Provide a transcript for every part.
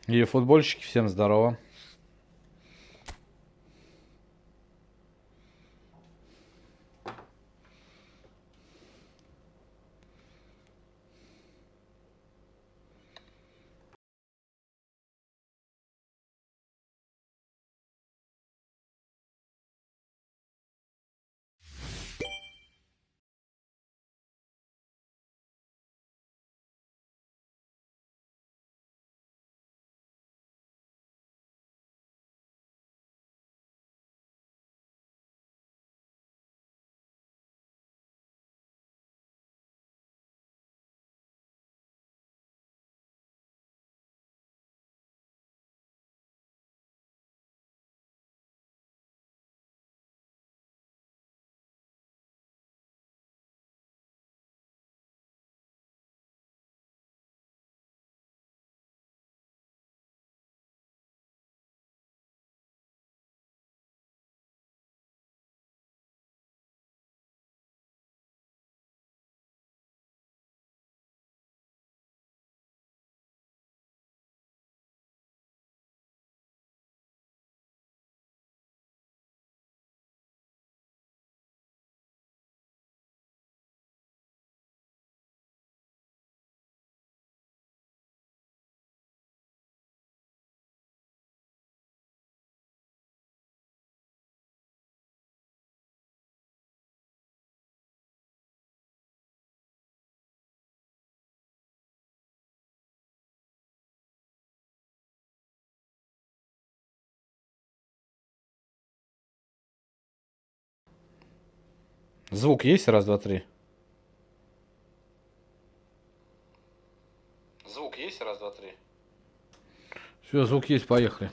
И футбольщики, всем здорово. Звук есть? Раз, два, три. Звук есть? Раз, два, три. Все, звук есть, поехали.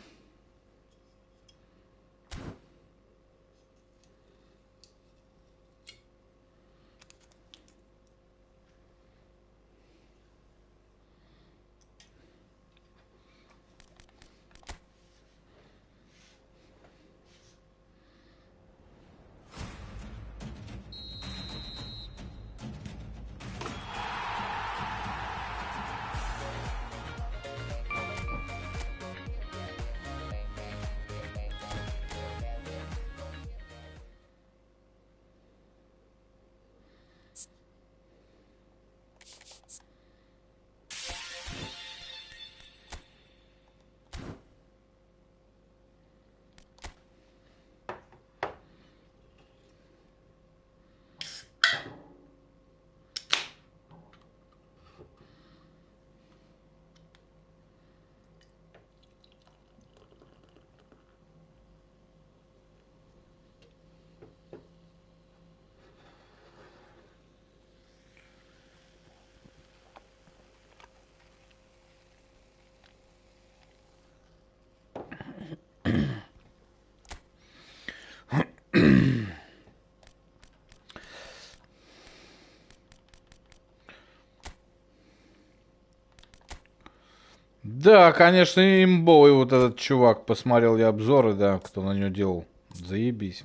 Да, конечно, имбовый вот этот чувак. Посмотрел я обзоры, да, кто на него делал. Заебись.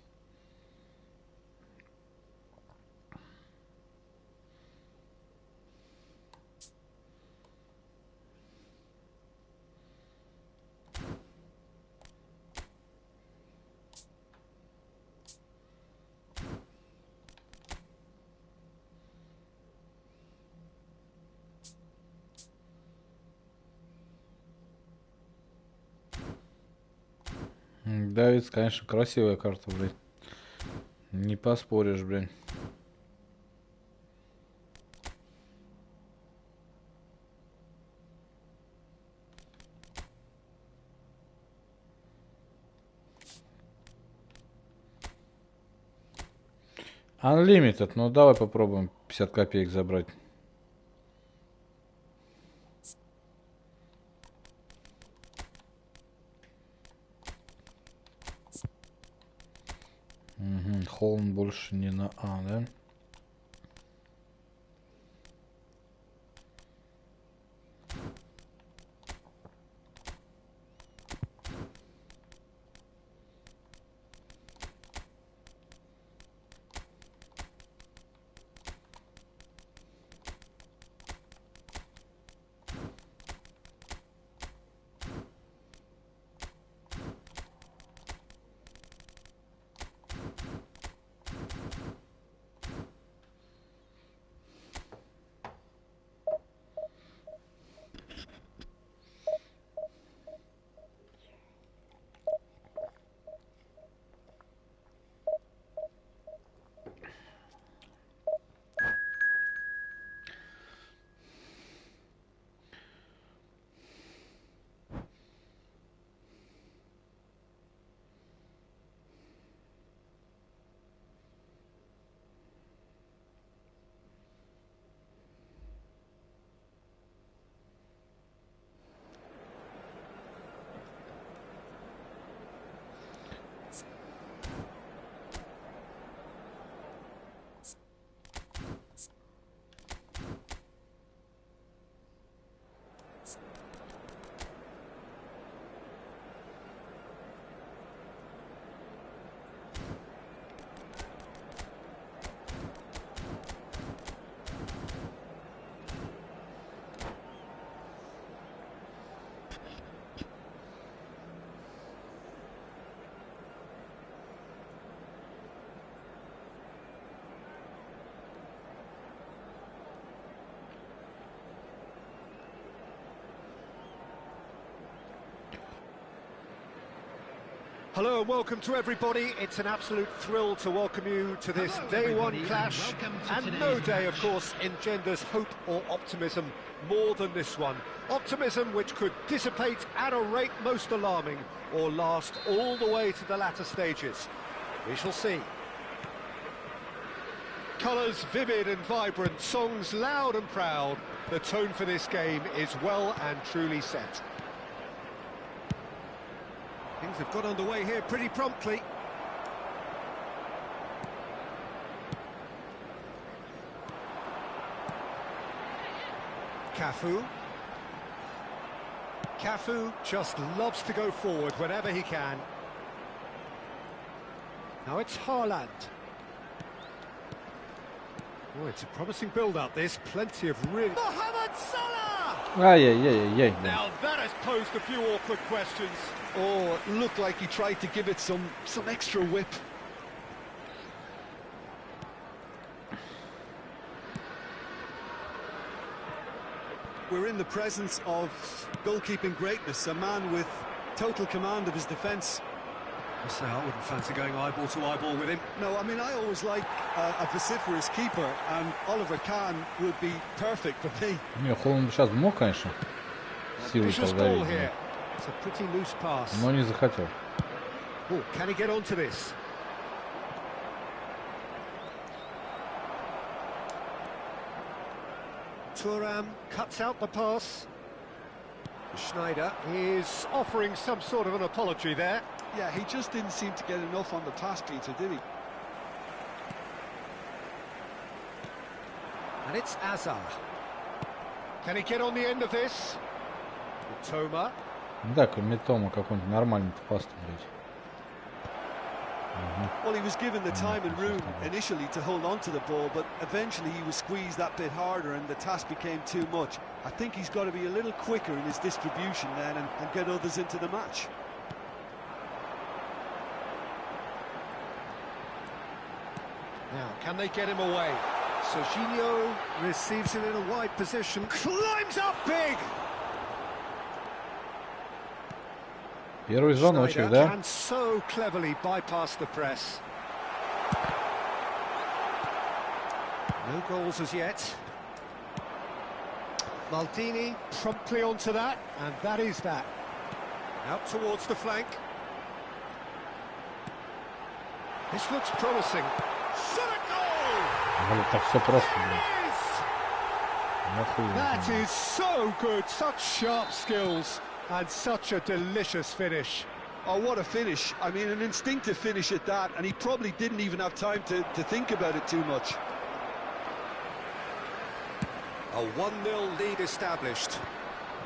Да, ведь, конечно, красивая карта, блядь. Не поспоришь, блядь. Unlimited, ну давай попробуем 50 копеек забрать. Угу. Холм больше не на А, да? Hello and welcome to everybody. It's an absolute thrill to welcome you to this day one clash. And no day, of course, engenders hope or optimism more than this one. Optimism which could dissipate at a rate most alarming or last all the way to the latter stages. We shall see. Colours vivid and vibrant, songs loud and proud. The tone for this game is well and truly set. Things have got underway here pretty promptly. Cafu just loves to go forward whenever he can. Now it's Haaland. Oh, it's a promising build-up, this. Plenty of really... Mohamed Salah! Now that has posed a few awkward questions. Oh, it looked like he tried to give it some extra whip. We're in the presence of goalkeeping greatness, a man with total command of his defence. I say I wouldn't fancy going eyeball to eyeball with him. No, I mean, I always like a vociferous keeper, and Oliver Kahn would be perfect for me. Не, Холланд сейчас бы мог, конечно, силой подавить, It's a pretty loose pass. но не захотел. Oh, can he get onto this? Thuram cuts out the pass. Schneider is offering some sort of an apology there. Yeah, he just didn't seem to get enough on the pass, Peter, did he? And it's Azar. Can he get on the end of this? Toma. Да, Митома какой-нибудь нормальный паст, блядь. Well, he was given the time and room initially to hold on to the ball, but eventually he was squeezed that bit harder and the task became too much. I think he's got to be a little quicker in his distribution then and get others into the match. Now, can they get him away? Serginho receives it in a wide position, climbs up big! Первый звоночек, да? Can so cleverly bypass the press. No goals as yet. Maldini promptly onto that, and that is that. Out towards the flank. This looks promising. Shot a goal! Так все просто, блядь. That is so good, such sharp skills. And such a delicious finish. Oh, what a finish. I mean, an instinctive finish at that, and he probably didn't even have time to think about it too much. A 1-0 lead established.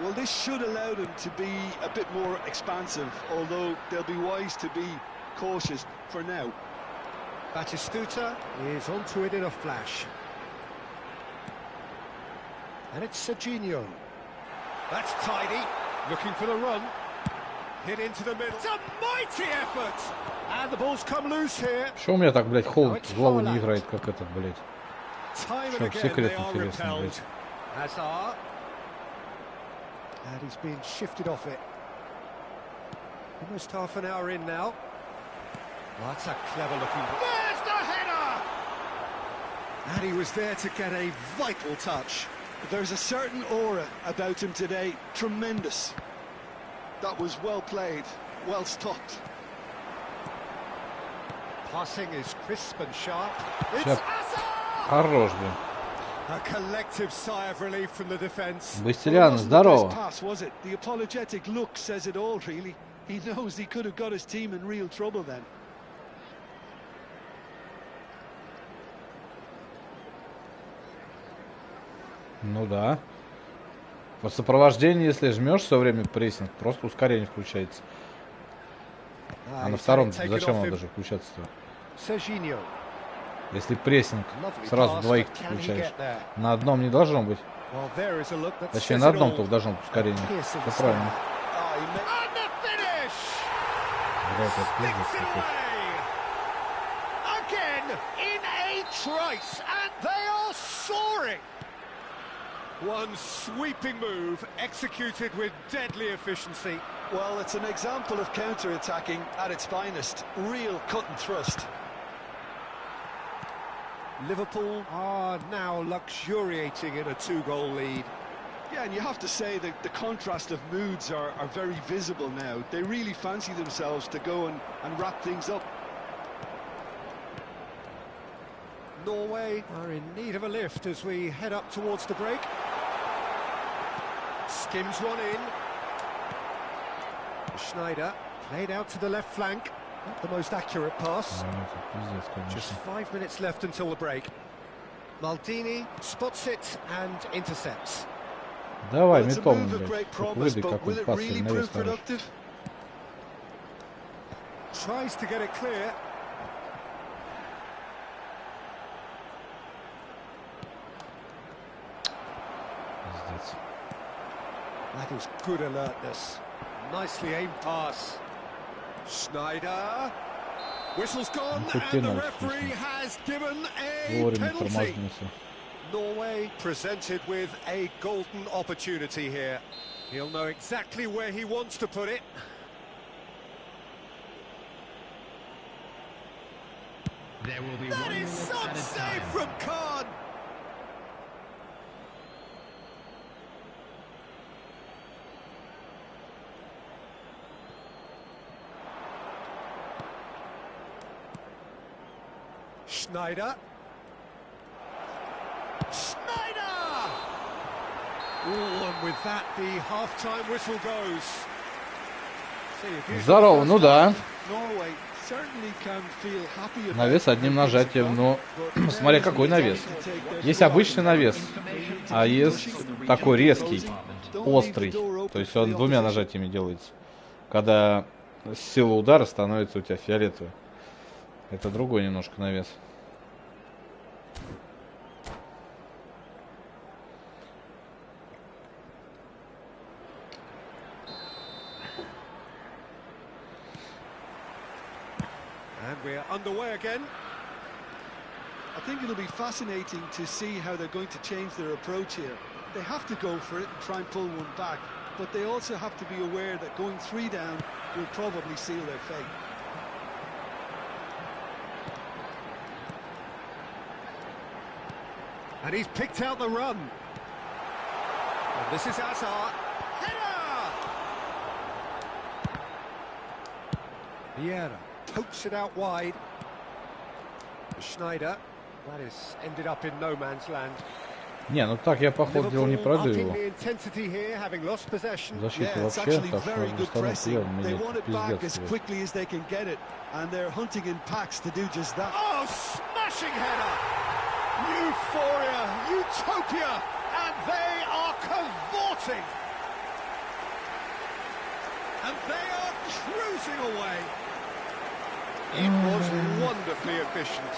Well, this should allow them to be a bit more expansive, although they'll be wise to be cautious for now. Batistuta is onto it in a flash. And it's Serginho. That's tidy. Looking for the run. Hit into the middle. It's a mighty effort! And the ball's come loose here. Что у меня так, блядь, Холланд в голову не играет, как этот, блядь? Что, секрет интересный, блядь. Hazard. And he's being shifted off it. Almost half an hour in now. Well, that's a clever looking... There's the header! And he was there to get a vital touch. There's a certain aura about him today. Tremendous. That was well played, well stopped. Passing is crisp and sharp. It's Хорош, блин. A collective sigh of relief from the defense. Быстрян, здорово. Pass, was it? The apologetic look says it all, really. He knows he could have got his team in real trouble then. Ну да. По сопровождению, если жмешь все время прессинг, просто ускорение включается. А на втором зачем он даже включаться-то? Если прессинг сразу двоих включаешь. На одном не должно быть. Точнее, на одном только должно быть ускорение. Это правильно. One sweeping move, executed with deadly efficiency. Well, it's an example of counter-attacking at its finest. Real cut and thrust. Liverpool are now luxuriating in a 2-goal lead. Yeah, and you have to say that the contrast of moods are very visible now. They really fancy themselves to go and wrap things up. Norway are in need of a lift as we head up towards the break. Skims one in. Schneider played out to the left flank. Not the most accurate pass. Just 5 minutes left until the break. Maldini spots it and intercepts. Давай, метом, выдай какой пас или навес хороший. Tries to get it clear. That is good alertness. Nicely aimed pass. Schneider. Whistle's gone and the referee has given a penalty. Norway presented with a golden opportunity here. He'll know exactly where he wants to put it. There will be that is some save from Khan. Schneider. Oh, and with that, the half-time whistle goes. Здорово, ну да. Norway certainly can feel happy about Навес одним нажатием, но смотря какой навес. Есть обычный навес, а есть такой резкий, острый. То есть он двумя нажатиями делается. Когда сила удара становится у тебя фиолетовой. Это другой немножко навес. And we're underway again. I think it'll be fascinating to see how they're going to change their approach here. They have to go for it and try and pull one back, but they also have to be aware that going 3 down will probably seal their fate. And he's picked out the run. And this is Hazard. Header! Vieira pokes it out wide. Schneider. That is ended up in no man's land. Не, ну так я, походу, делал не пройду его. Защита вообще, так что второй прием меня пиздец. And they're hunting in packs to do just that. Oh, smashing header! Euphoria, utopia, and they are cavorting. And they are cruising away. It was wonderfully efficient.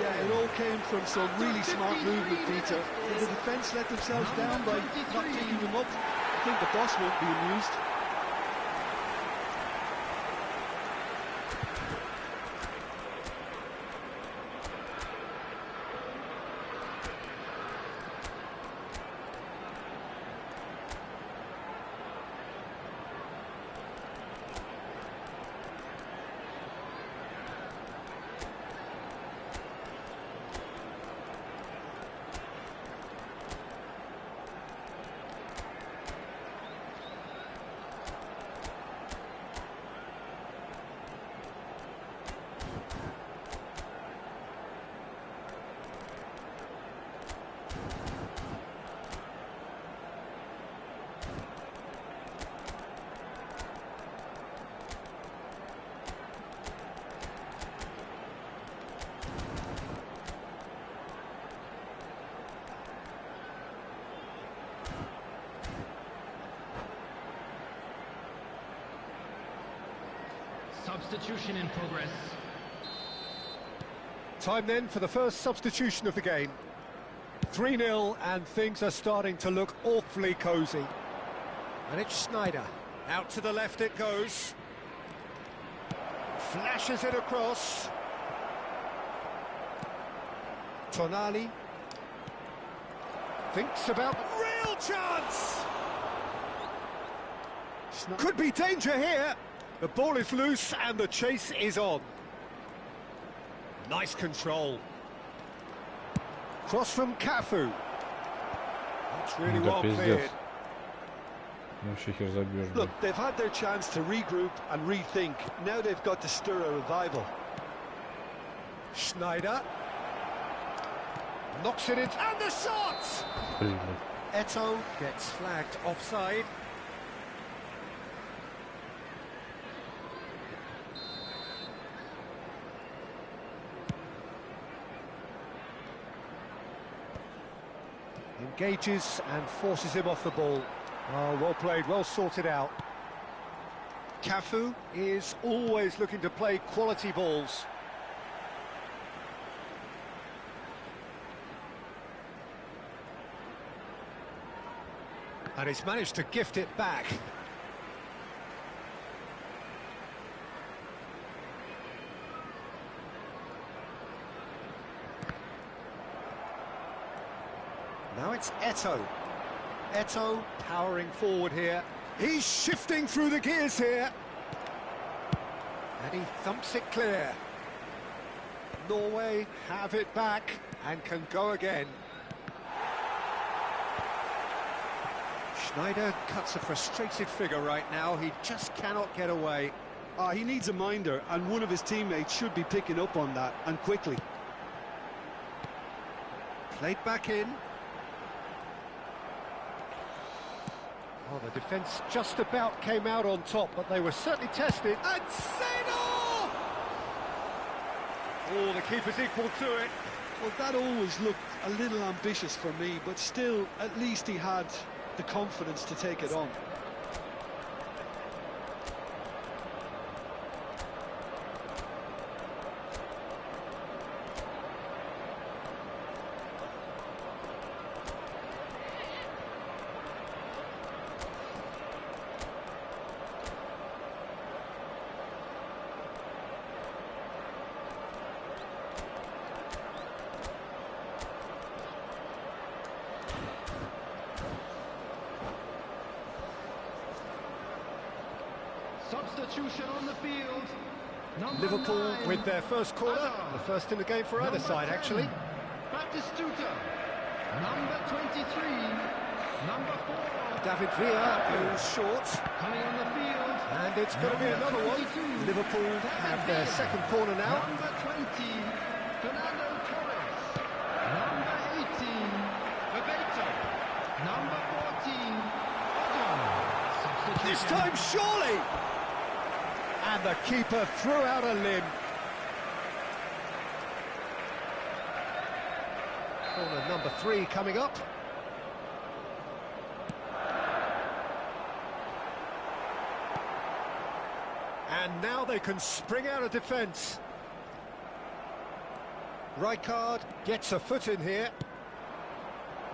Yeah, it all came from some really smart movement, Peter. Did the defence let themselves down by not taking them up? I think the boss won't be amused. Substitution in progress. Time then for the first substitution of the game. 3-0 and things are starting to look awfully cosy. And it's Schneider. Out to the left it goes. Flashes it across. Tonali. Thinks about real chance. Could be danger here. The ball is loose and the chase is on. Nice control. Cross from Cafu. That's really well cleared. Look, they've had their chance to regroup and rethink. Now they've got to stir a revival. Schneider knocks it in, and the shot! Eto'o gets flagged offside. Engages and forces him off the ball. Oh, well played, well sorted out. Cafu is always looking to play quality balls. And he's managed to gift it back. Now it's Eto'o. Eto'o powering forward here. He's shifting through the gears here. And he thumps it clear. Norway have it back and can go again. Schneider cuts a frustrated figure right now. He just cannot get away. He needs a minder, and one of his teammates should be picking up on that, and quickly. Played back in. Oh, the defence just about came out on top, but they were certainly tested. And Seno! Oh, the keeper's equal to it. Well, that always looked a little ambitious for me, but still, at least he had the confidence to take it on. Substitution on the field. Liverpool with their first corner, the first in the game for either side, actually. Batistuta, number 23, number 4. David Villa goes short. Coming on the field. And it's going to be another one. Liverpool have their second corner now. Number 20, Fernando Torres. Number 18, Bebeto. Number 14, Odom. This time, surely! And the keeper threw out a limb. Corner number 3 coming up. And now they can spring out of defence. Rijkaard gets a foot in here.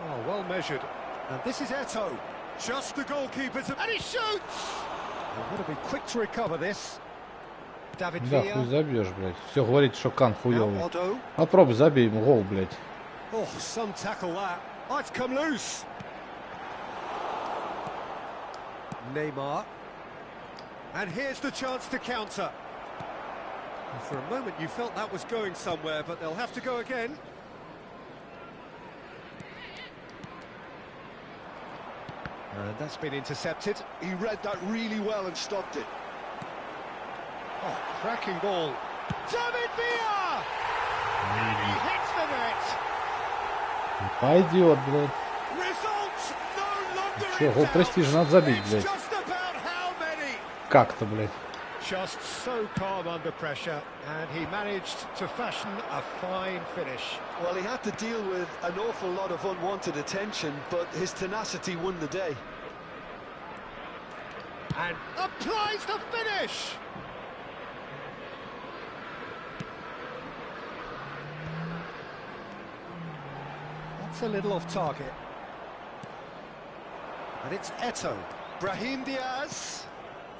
Oh, well measured. And this is Eto'o. Just the goalkeeper's... And he shoots! They're going to be quick to recover this. David Villa. Да, хуй забьешь, блядь. Все говорит, что Кан хуёвый. Попробуй, забей ему гол, блядь. Oh, some tackle that. Oh, it's come loose. Neymar. And here's the chance to counter. And for a moment you felt that was going somewhere, but they'll have to go again. And that's been intercepted. He read that really well and stopped it. Oh, cracking ball. David Villa! And he hits the net. Пойдет, блядь. Results no longer Че, гол престиж надо забить, блядь. just about how many. Как-то, блядь. Just so calm under pressure, and he managed to fashion a fine finish. Well, he had to deal with an awful lot of unwanted attention, but his tenacity won the day. And applies the finish! That's a little off target. And it's Eto'o. Brahim Diaz.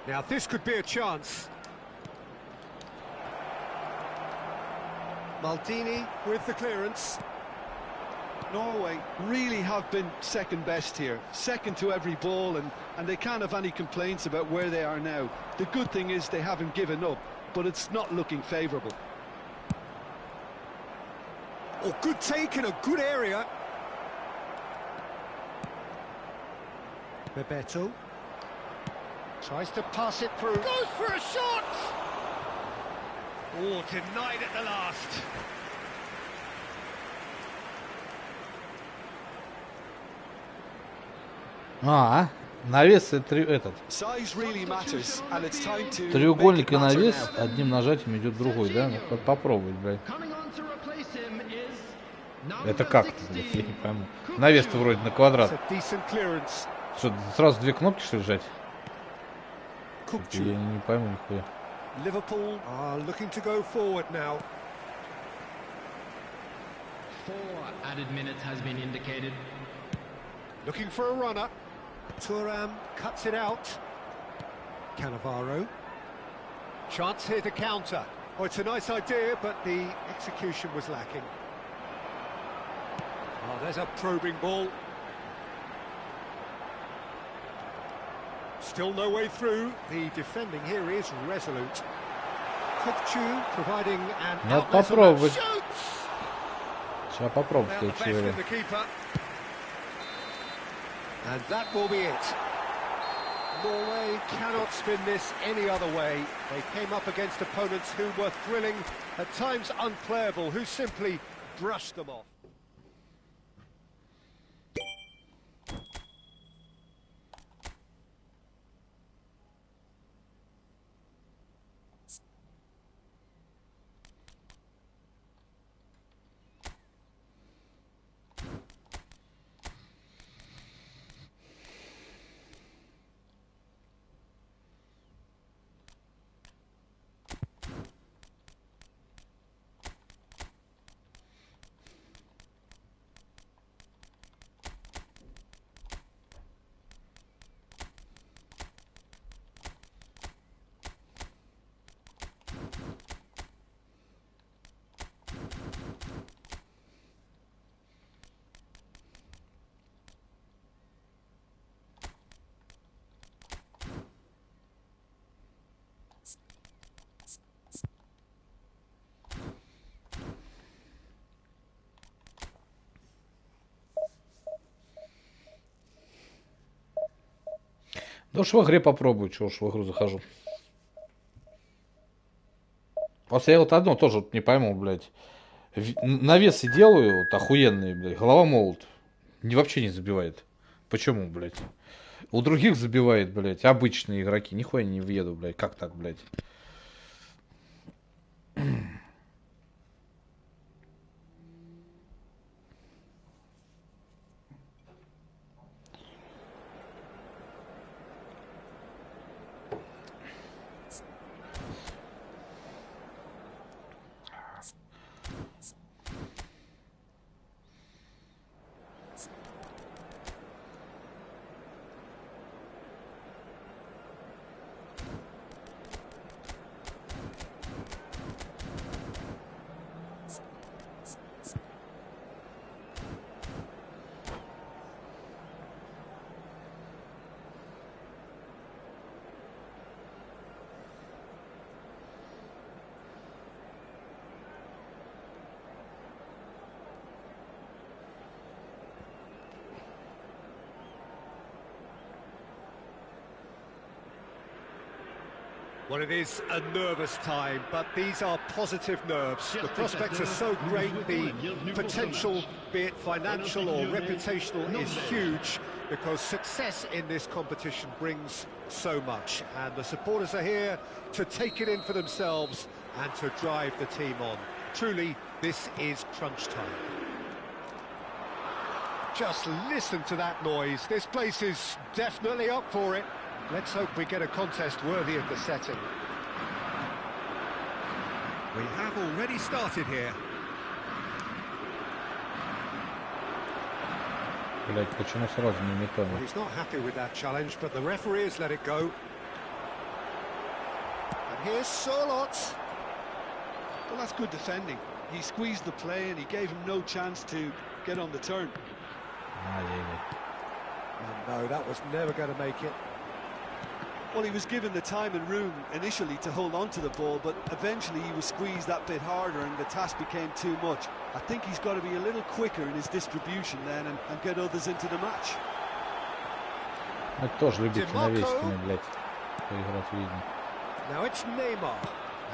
Now this could be a chance. Maldini with the clearance. Norway really have been second best here, second to every ball, and they can't have any complaints about where they are now. The good thing is they haven't given up, but it's not looking favourable. Oh, good take in a good area. Bebeto tries to pass it through. Goes for a shot! Oh, denied at the last. Навес этот. Треугольник и навес одним нажатием идет другой, да? Ну, попробовать, блядь. Это как-то, блядь, я не пойму. Навес-то вроде на квадрат. Что, сразу две кнопки, что ли, жать? Я не пойму нихуя. Liverpool are looking to go forward now. 4 added minutes has been indicated. Looking for a runner. Thuram cuts it out. Cannavaro. Chance here to counter. Oh, it's a nice idea, but the execution was lacking. Oh, there's a probing ball. Still no way through. The defending here is resolute. Kukchu providing an outlet. Shoots! Сейчас попробуем. And that will be it. Norway cannot spin this any other way. They came up against opponents who were thrilling, at times unplayable, who simply brushed them off. Да уж в игре попробую, чего уж в игру захожу. Просто я вот одно тоже вот не пойму, блядь. Навесы делаю, вот охуенные, блядь, голова молот. Вообще не забивает. Почему, блядь? У других забивает, блядь, обычные игроки. Нихуя не въеду, блядь. Как так, блядь? Well, it is a nervous time, but these are positive nerves. The prospects are so great, the potential, be it financial or reputational, is huge, because success in this competition brings so much. And the supporters are here to take it in for themselves and to drive the team on. Truly, this is crunch time. Just listen to that noise. This place is definitely up for it. Let's hope we get a contest worthy of the setting. We have already started here. Блять, почему сразу не метали? Well, he's not happy with that challenge, but the referee has let it go. And here's Sørloth. Well, that's good defending. He squeezed the play and he gave him no chance to get on the turn. And no, that was never going to make it. Well, he was given the time and room initially to hold on to the ball, but eventually he was squeezed that bit harder and the task became too much. I think he's got to be a little quicker in his distribution then and get others into the match. Это тоже любитель навесиками, блядь, поиграть в видно. Now it's Neymar,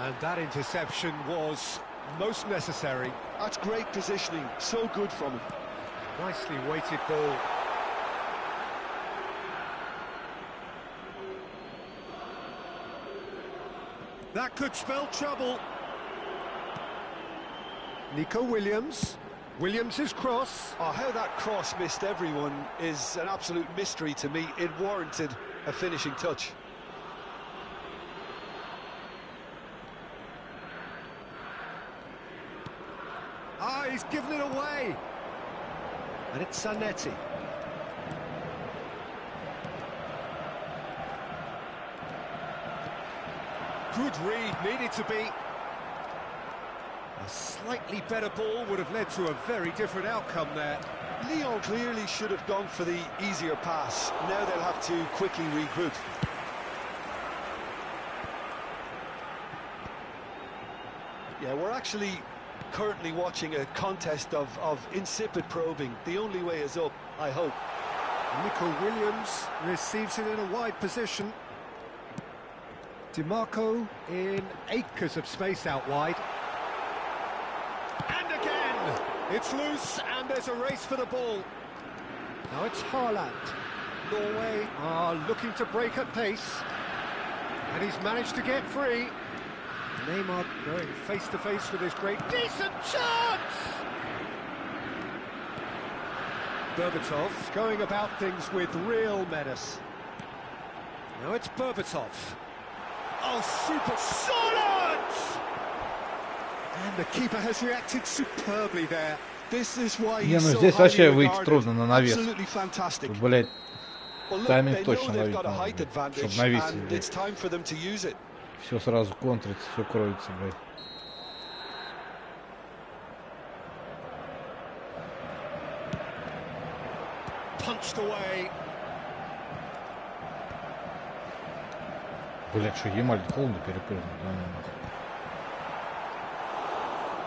and that interception was most necessary. That's great positioning, so good from him. Nicely weighted ball. That could spell trouble. Nico Williams. Williams' cross. Oh, how that cross missed everyone is an absolute mystery to me. It warranted a finishing touch. Ah, he's given it away. And it's Zanetti. Good read, needed to be. A slightly better ball would have led to a very different outcome there. Lyon clearly should have gone for the easier pass. Now they'll have to quickly regroup. Yeah, we're actually currently watching a contest of insipid probing. The only way is up, I hope. Nico Williams receives it in a wide position. DiMarco in acres of space out wide. And again! It's loose and there's a race for the ball. Now it's Haaland. Norway are looking to break at pace. And he's managed to get free. Neymar going face to face with his great decent chance! Berbatov going about things with real menace. Now it's Berbatov. Oh, super solid! And the keeper has reacted superbly there. This is why Не, he's ну so здесь highly вообще выйти regarded. трудно на навес. Absolutely fantastic. Тут, блядь, Well, look, тайминг they точно know they've ловить got a надо, height блядь, advantage, чтобы навесить, and блядь. it's time for them to use it. Все сразу контрится, все кроется, блядь. Punched away. Блядь, что, Емаль холодно перепрыгнул, да, нахуй.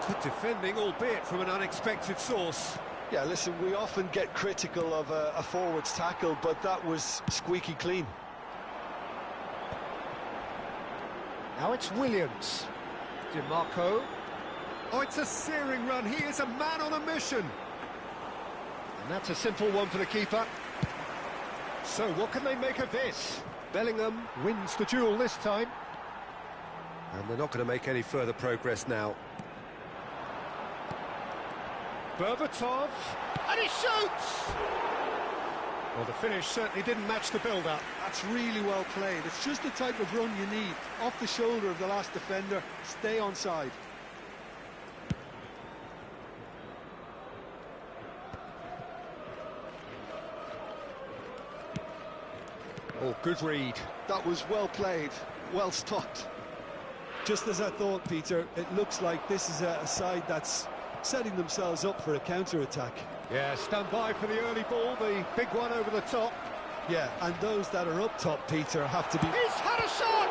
Good defending, albeit from an unexpected source. Yeah, listen, we often get critical of a forward's tackle, but that was squeaky clean. Now it's Williams. DiMarco. Oh, it's a searing run. He is a man on a mission. And that's a simple one for the keeper. So what can they make of this? Bellingham wins the duel this time. And they're not going to make any further progress now. Berbatov. And he shoots! Well, the finish certainly didn't match the build-up. That's really well played. It's just the type of run you need. Off the shoulder of the last defender, stay onside. Oh, good read. That was well played, well stopped. Just as I thought, Peter, it looks like this is a side that's setting themselves up for a counter-attack. Yeah, stand by for the early ball, the big one over the top. Yeah, and those that are up top, Peter, have to be... He's had a shot!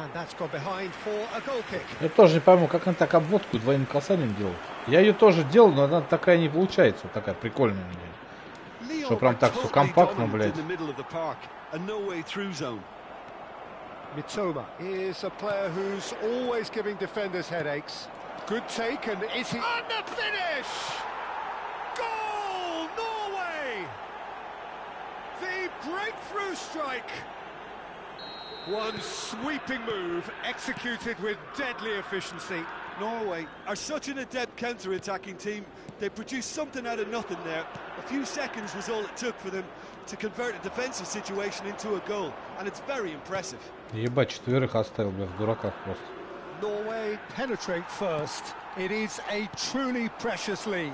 And that's gone behind for a goal kick. Я тоже не пойму, как он так обводку двойным касанием делает. Я ее тоже делал, но она такая не получается, вот такая прикольная. Что прям так все компактно, блядь. Mitoma is a player who's always giving defenders headaches. Good take, and is he... And the finish! Goal, Norway! The breakthrough strike! One sweeping move, executed with deadly efficiency. Norway are such an adept counter-attacking team. They produced something out of nothing there. A few seconds was all it took for them to convert a defensive situation into a goal, and it's very impressive. Ебать, четверых оставил, блядь, в дураках просто. Norway penetrate first. It is a truly precious lead.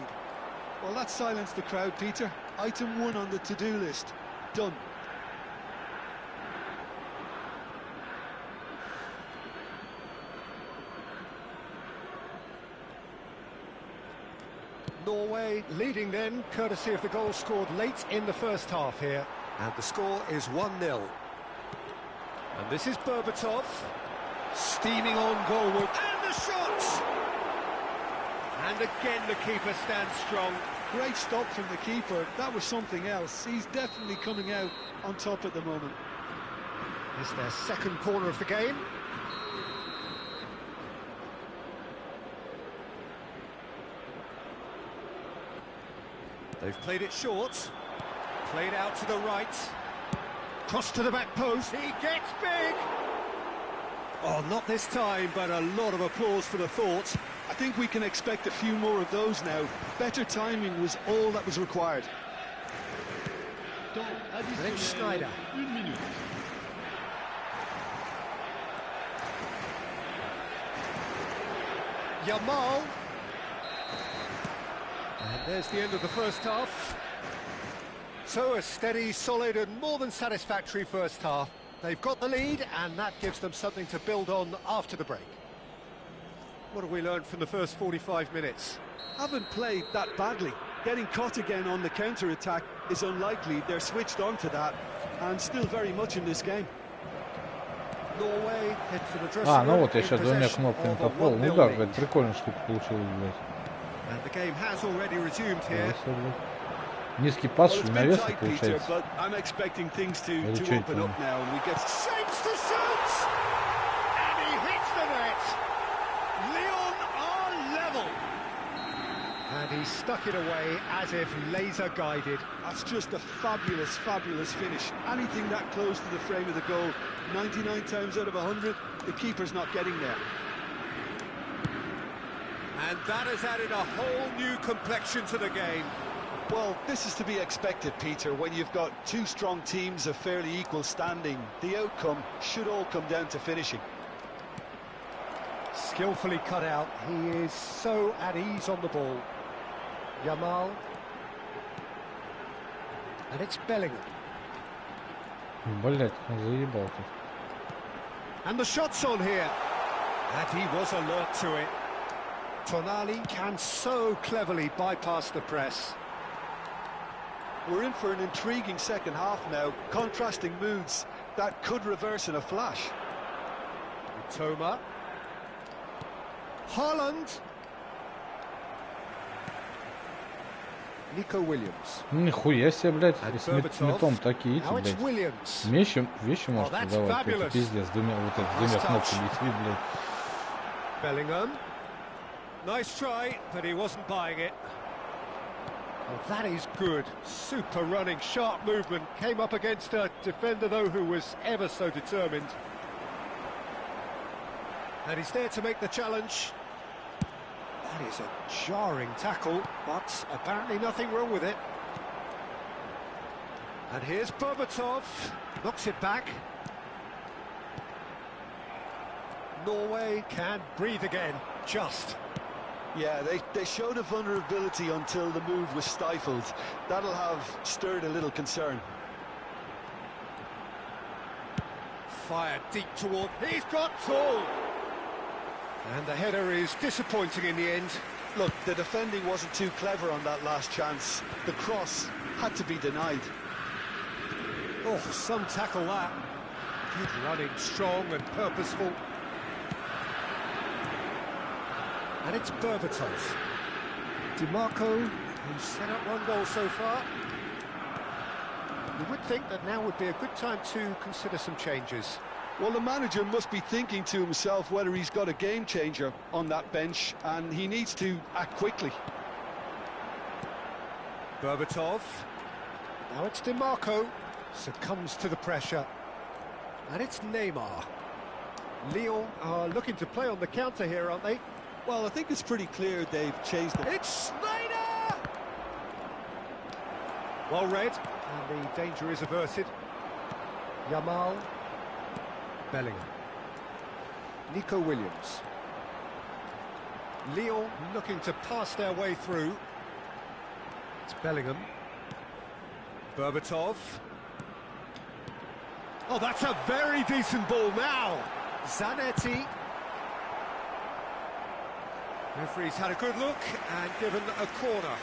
Well, that silenced the crowd, Peter. Item 1 on the to-do list. Done. Norway leading then, courtesy of the goal scored late in the first half here. And the score is 1-0. And this is Berbatov, steaming on goalward. And the shot! And again the keeper stands strong. Great stop from the keeper. That was something else. He's definitely coming out on top at the moment. It's their second corner of the game. They've played it short. Played out to the right. Cross to the back post. He gets big! Oh, not this time, but a lot of applause for the thought. I think we can expect a few more of those now. Better timing was all that was required. And it's Schneider. Yamal. And there's the end of the first half. So a steady, solid and more than satisfactory first half. They've got the lead and that gives them something to build on after the break. What have we learned from the first 45 minutes? Haven't played that badly. Getting caught again on the counter-attack is unlikely. They're switched on to that and still very much in this game. Norway head for the dressing А, ну room вот я in сейчас двумя possession кнопками of a попал. 1-0 Ну да, lead. блядь, прикольная штука получилась, блядь. And the game has already resumed here. Низкий пас, Well, it's been навес tight, Peter, получается. but I'm expecting things to Или open up now and we get... Shapes to shoot! And he hits the net! Lyon are level! And he stuck it away as if laser guided. That's just a fabulous, fabulous finish. Anything that close to the frame of the goal, 99 times out of 100, the keeper's not getting there. And that has added a whole new complexion to the game. Well, this is to be expected, Peter, when you've got two strong teams of fairly equal standing. The outcome should all come down to finishing. Skillfully cut out. He is so at ease on the ball. Yamal. And it's Bellingham. Блять, он заебал тут. And the shot's on here. And he was alert to it. Tonali can so cleverly bypass the press. We're in for an intriguing second half now. Contrasting moods that could reverse in a flash. Toma. Haaland. Nico Williams. Нихуя себе, блядь, с метом такие эти, Now it's блядь. Williams. Вещи может that's продавать, это fabulous. пиздец, двумя Nice кнопками идти, блядь. Bellingham. Nice try, but he wasn't buying it. Oh, that is good. Super running, sharp movement. Came up against a defender, though, who was ever so determined. And he's there to make the challenge. That is a jarring tackle, but apparently nothing wrong with it. And here's Berbatov. Knocks it back. Norway can breathe again, just. Yeah, they showed a vulnerability until the move was stifled. That'll have stirred a little concern. Fired deep toward... He's got tall! And the header is disappointing in the end. Look, the defending wasn't too clever on that last chance. The cross had to be denied. Oh, some tackle that. Good running, strong and purposeful. And it's Berbatov. DiMarco, who's set up one goal so far. You would think that now would be a good time to consider some changes. Well, the manager must be thinking to himself whether he's got a game changer on that bench, and he needs to act quickly. Berbatov. Now it's DiMarco. Succumbs to the pressure. And it's Neymar. Lyon are looking to play on the counter here, aren't they? Well, I think it's pretty clear they've changed it. It's Schneider! Well read, and the danger is averted. Yamal. Bellingham. Nico Williams. Lyon looking to pass their way through. It's Bellingham. Berbatov. Oh, that's a very decent ball now. Zanetti. Referee's had a good look and given a corner.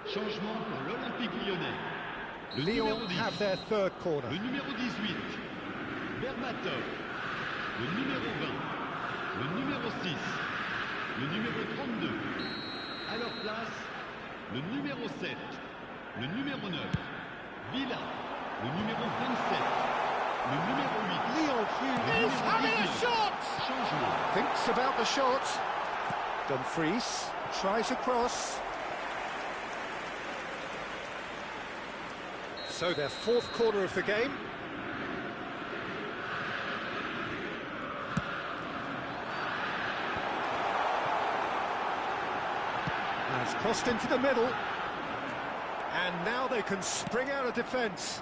Changement pour l'Olympique lyonnais. Lyon have their third corner. Le numéro 18, Berbatov. Le numéro 20, le numéro 6, le numéro 32. À leur place, le numéro 7, le numéro 9, Villa, le numéro 27, le numéro 8. Lyon is having a shot! Changement. Thinks about the shot. Dumfries tries a cross. So their fourth corner of the game. Has crossed into the middle. And now they can spring out of defence.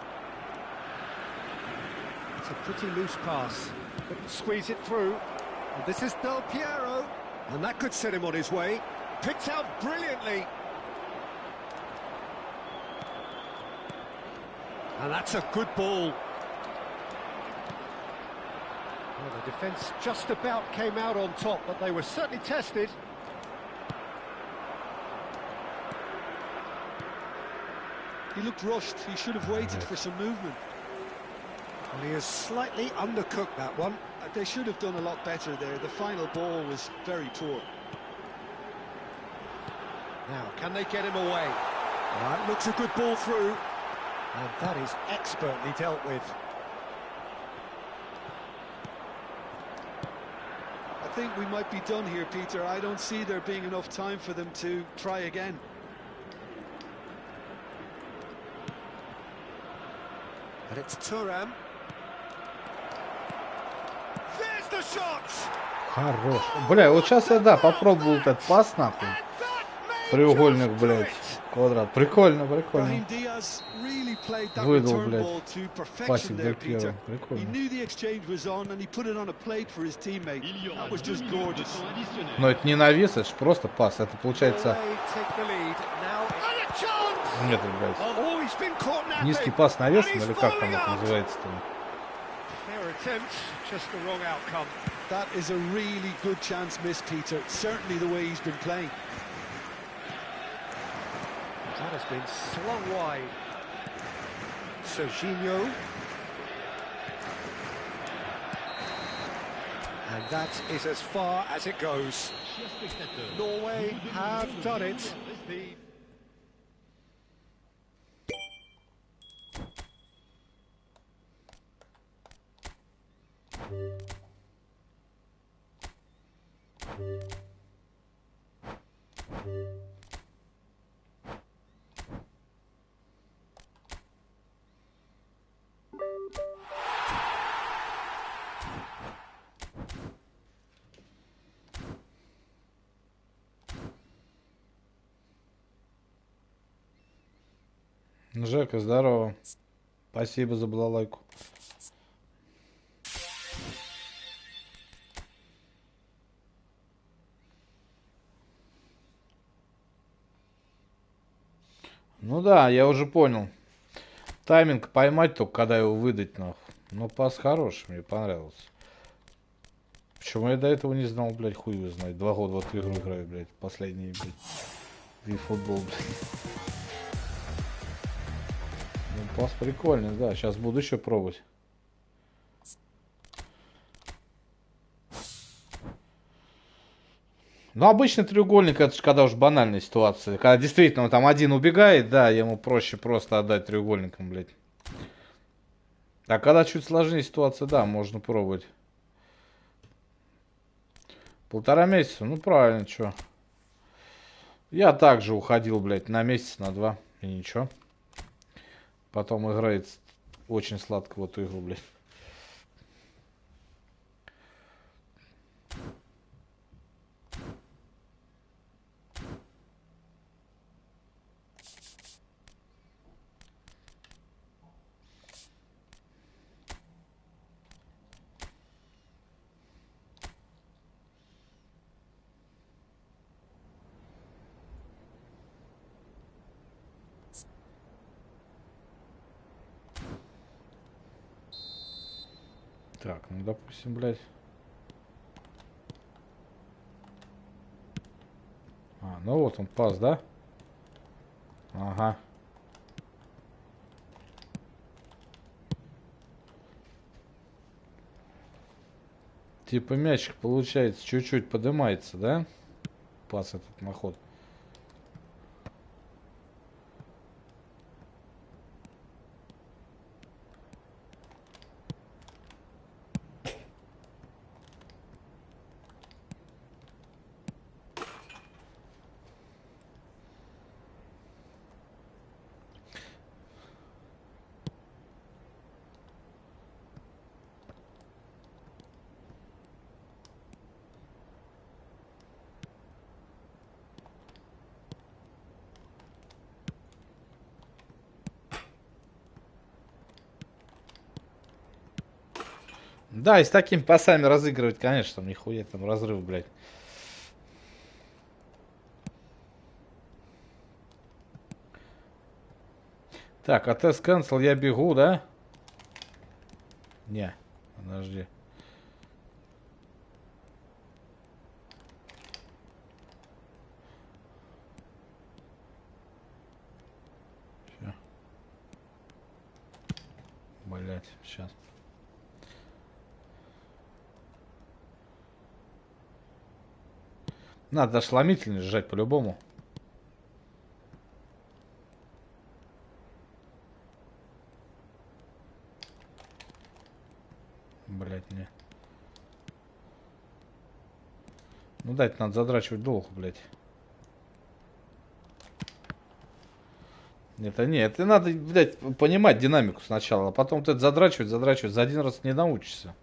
It's a pretty loose pass. Couldn't squeeze it through. And this is Del Piero. And that could set him on his way. Picked out brilliantly. And that's a good ball. Well, the defence just about came out on top, but they were certainly tested. He looked rushed. He should have waited for some movement. Well, he has slightly undercooked that one. They should have done a lot better there. The final ball was very poor. Now, can they get him away? That looks a good ball through. And that is expertly dealt with. I think we might be done here, Peter. I don't see there being enough time for them to try again. And it's Thuram. There's the shot! Хорош. Бля, вот сейчас я, да, попробовал этот пас, нахуй. Треугольник, блядь. Квадрат. Прикольно, прикольно. Выдал, блядь, пасик Дель Пьеро. Прикольно. Но это не навес, это же просто пас. Это получается... Нет, блядь. Низкий пас навесом, или как там это называется-то? That is a really good chance miss, Peter. Certainly the way he's been playing. That has been slung wide. Serginho. And that is as far as it goes. Norway have done it. Жека, здорово. Спасибо за балалайку. Ну да, я уже понял. Тайминг поймать только, когда его выдать, нахуй. Но пас хороший, мне понравился. Почему я до этого не знал, блядь, хуй его знает. 2 года в эту игру играю, блядь. Последние, блядь. eFootball, блядь. Ну, пас прикольный, да. Сейчас буду еще пробовать. Ну, обычный треугольник, это же когда уж банальная ситуация. Когда действительно там один убегает, да, ему проще просто отдать треугольником, блядь. А когда чуть сложнее ситуация, да, можно пробовать. 1,5 месяца, ну правильно, чё. Я также уходил, блядь, на месяц, на 2, и ничего. Потом играет очень сладко в эту игру, блядь. Так, ну допустим, блядь. А, ну вот он пас, да? Ага. Типа мячик, получается, чуть-чуть поднимается, да? Пас этот на ход. Да, и с такими пасами разыгрывать, конечно, там нихуя там разрыв, блядь. Так, а тест cancel, я бегу, да? Не, подожди. Всё. Блять, сейчас. Надо ошеломительно сжать по-любому. Блять, не. Ну да, это надо задрачивать долго, блять. Это не, это надо, блядь, понимать динамику сначала, а потом ты это задрачивать, за один раз не научишься.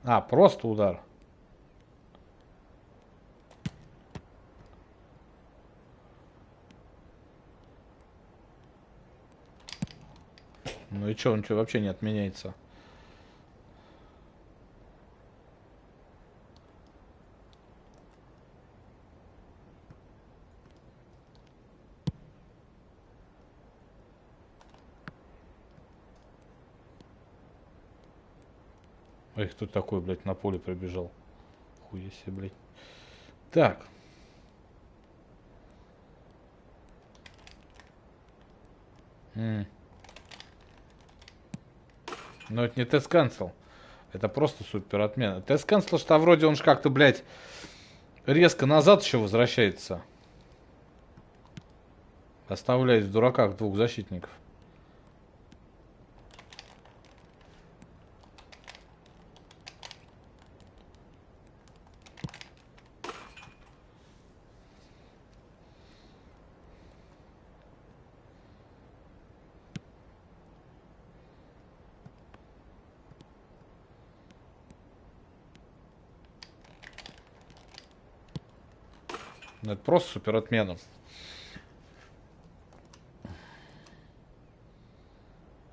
А, просто удар. Ну и что, он что, вообще не отменяется? Эх, кто такой, блядь, на поле прибежал? Хуя себе, блядь. Так. Но это не тест cancel. Это просто супер отмена. Тест cancel, что вроде он же как-то, блядь, резко назад еще возвращается. Оставляет в дураках 2 защитников. Ну, это просто супер отмена.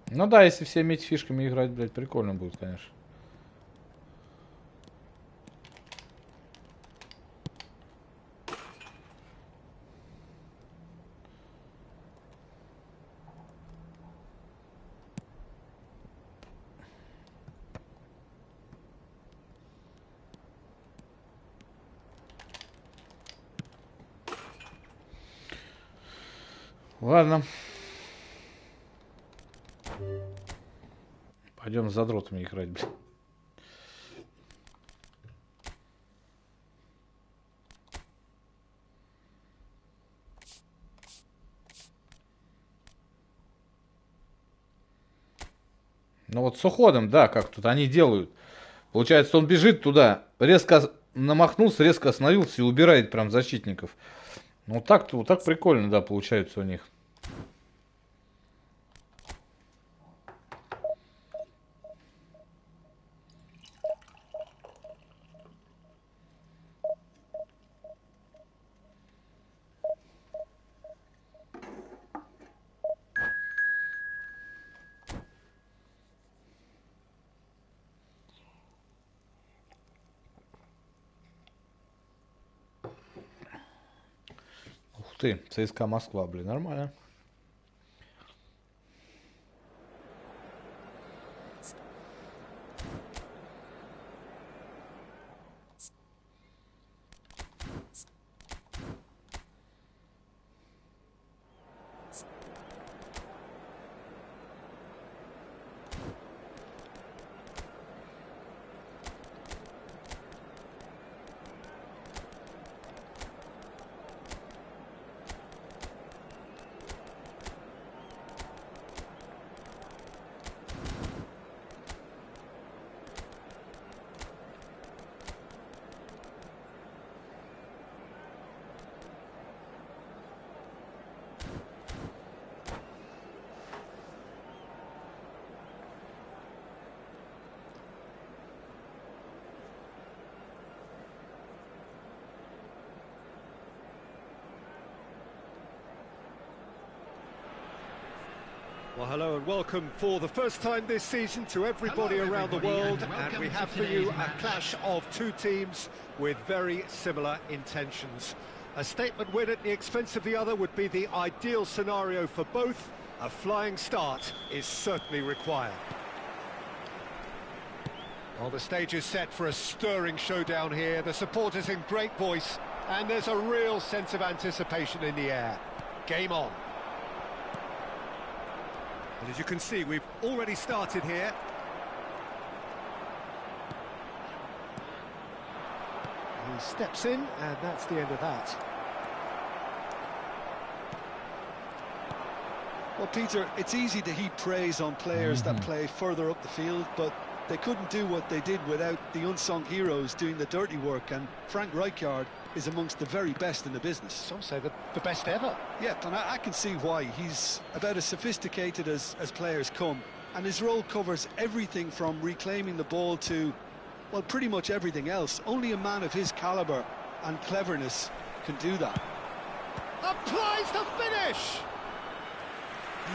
Ну да, если всеми этими фишками играть, блядь, прикольно будет, конечно. Ладно. Пойдем с задротами играть, блин. Ну вот с уходом, да, как тут они делают. Получается, он бежит туда, резко намахнулся, резко остановился и убирает прям защитников. Ну так-то, вот так прикольно, да, получается у них. Ух ты, ЦСКА Москва, блин, нормально. Well, hello and welcome for the first time this season to everybody around the world, and we have for you a clash of two teams with very similar intentions. A statement win at the expense of the other would be the ideal scenario for both. A flying start is certainly required. Well, the stage is set for a stirring showdown here. The supporters in great voice, and there's a real sense of anticipation in the air. Game on. And as you can see, we've already started here. He steps in, and that's the end of that. Well, Peter, it's easy to heap praise on players that play further up the field, but they couldn't do what they did without the unsung heroes doing the dirty work, and Frank Rijkaard is amongst the very best in the business. Some say the best ever. Yeah, and I can see why. He's about as sophisticated as players come, and his role covers everything from reclaiming the ball to, well, pretty much everything else. Only a man of his calibre and cleverness can do that. Applies the finish!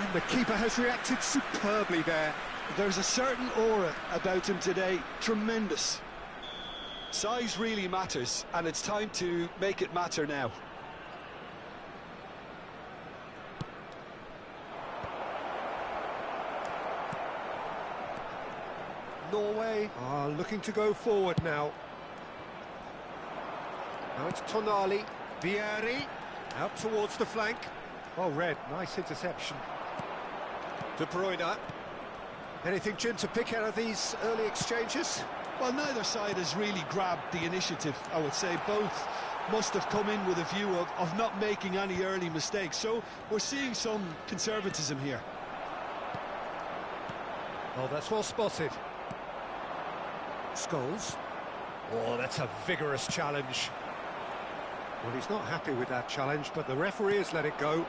And the keeper has reacted superbly there. There's a certain aura about him today, tremendous. Size really matters, and it's time to make it matter now. Norway are looking to go forward now. Now it's Tonali, Vieri, out towards the flank. Oh, Red, nice interception. De Bruyne. Anything, Jim, to pick out of these early exchanges? Well, neither side has really grabbed the initiative, I would say. Both must have come in with a view of not making any early mistakes. So we're seeing some conservatism here. Oh, that's well spotted. Scholes. Oh, that's a vigorous challenge. Well, he's not happy with that challenge, but the referee has let it go.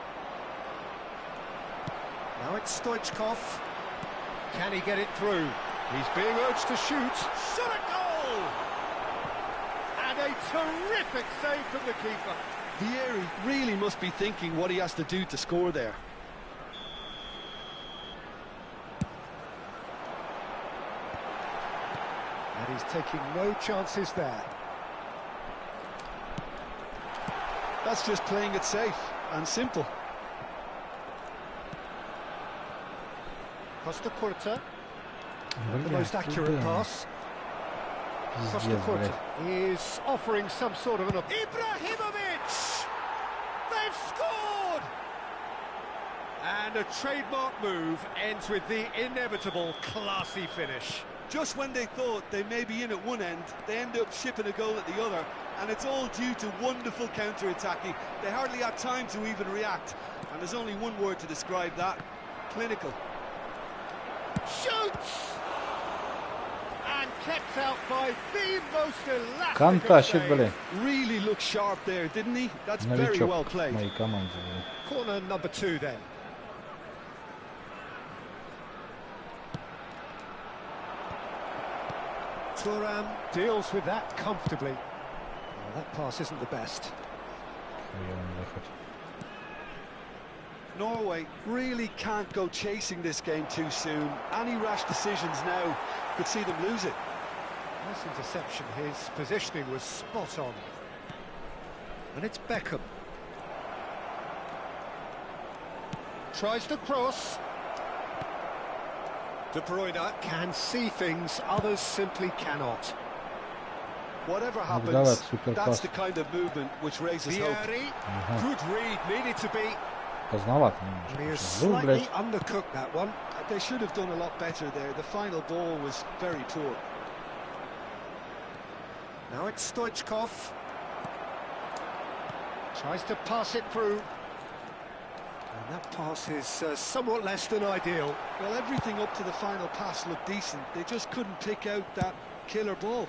Now it's Stoichkov. Can he get it through? He's being urged to shoot. Shot a goal! And a terrific save from the keeper. Vieri really must be thinking what he has to do to score there. And he's taking no chances there. That's just playing it safe and simple. Costa Curta. The most accurate pass. Costa Curta is offering some sort of an... Ibrahimovic! They've scored! And a trademark move ends with the inevitable classy finish. Just when they thought they may be in at one end, they end up shipping a goal at the other, and it's all due to wonderful counter-attacking. They hardly had time to even react, and there's only one word to describe that: clinical. Shoots! And kept out by the most elastic Контащит, блин. Really looked sharp there, didn't he? That's very well Новичок played. моей команде. Corner number 2 then. Thuram deals with that comfortably. Well, that pass isn't the best. Norway really can't go chasing this game too soon. Any rash decisions now could see them lose it. Nice interception. His positioning was spot on. And it's Beckham. Tries to cross. De Bruyne can see things others simply cannot. Whatever happens, that's the kind of movement which raises hope. Good read, needed to be. Поздновато. He has slightly undercooked that one. They should have done a lot better there. The final ball was very poor. Now it's Stoichkov. Tries to pass it through. And that pass is somewhat less than ideal. Well, everything up to the final pass looked decent. They just couldn't pick out that killer ball.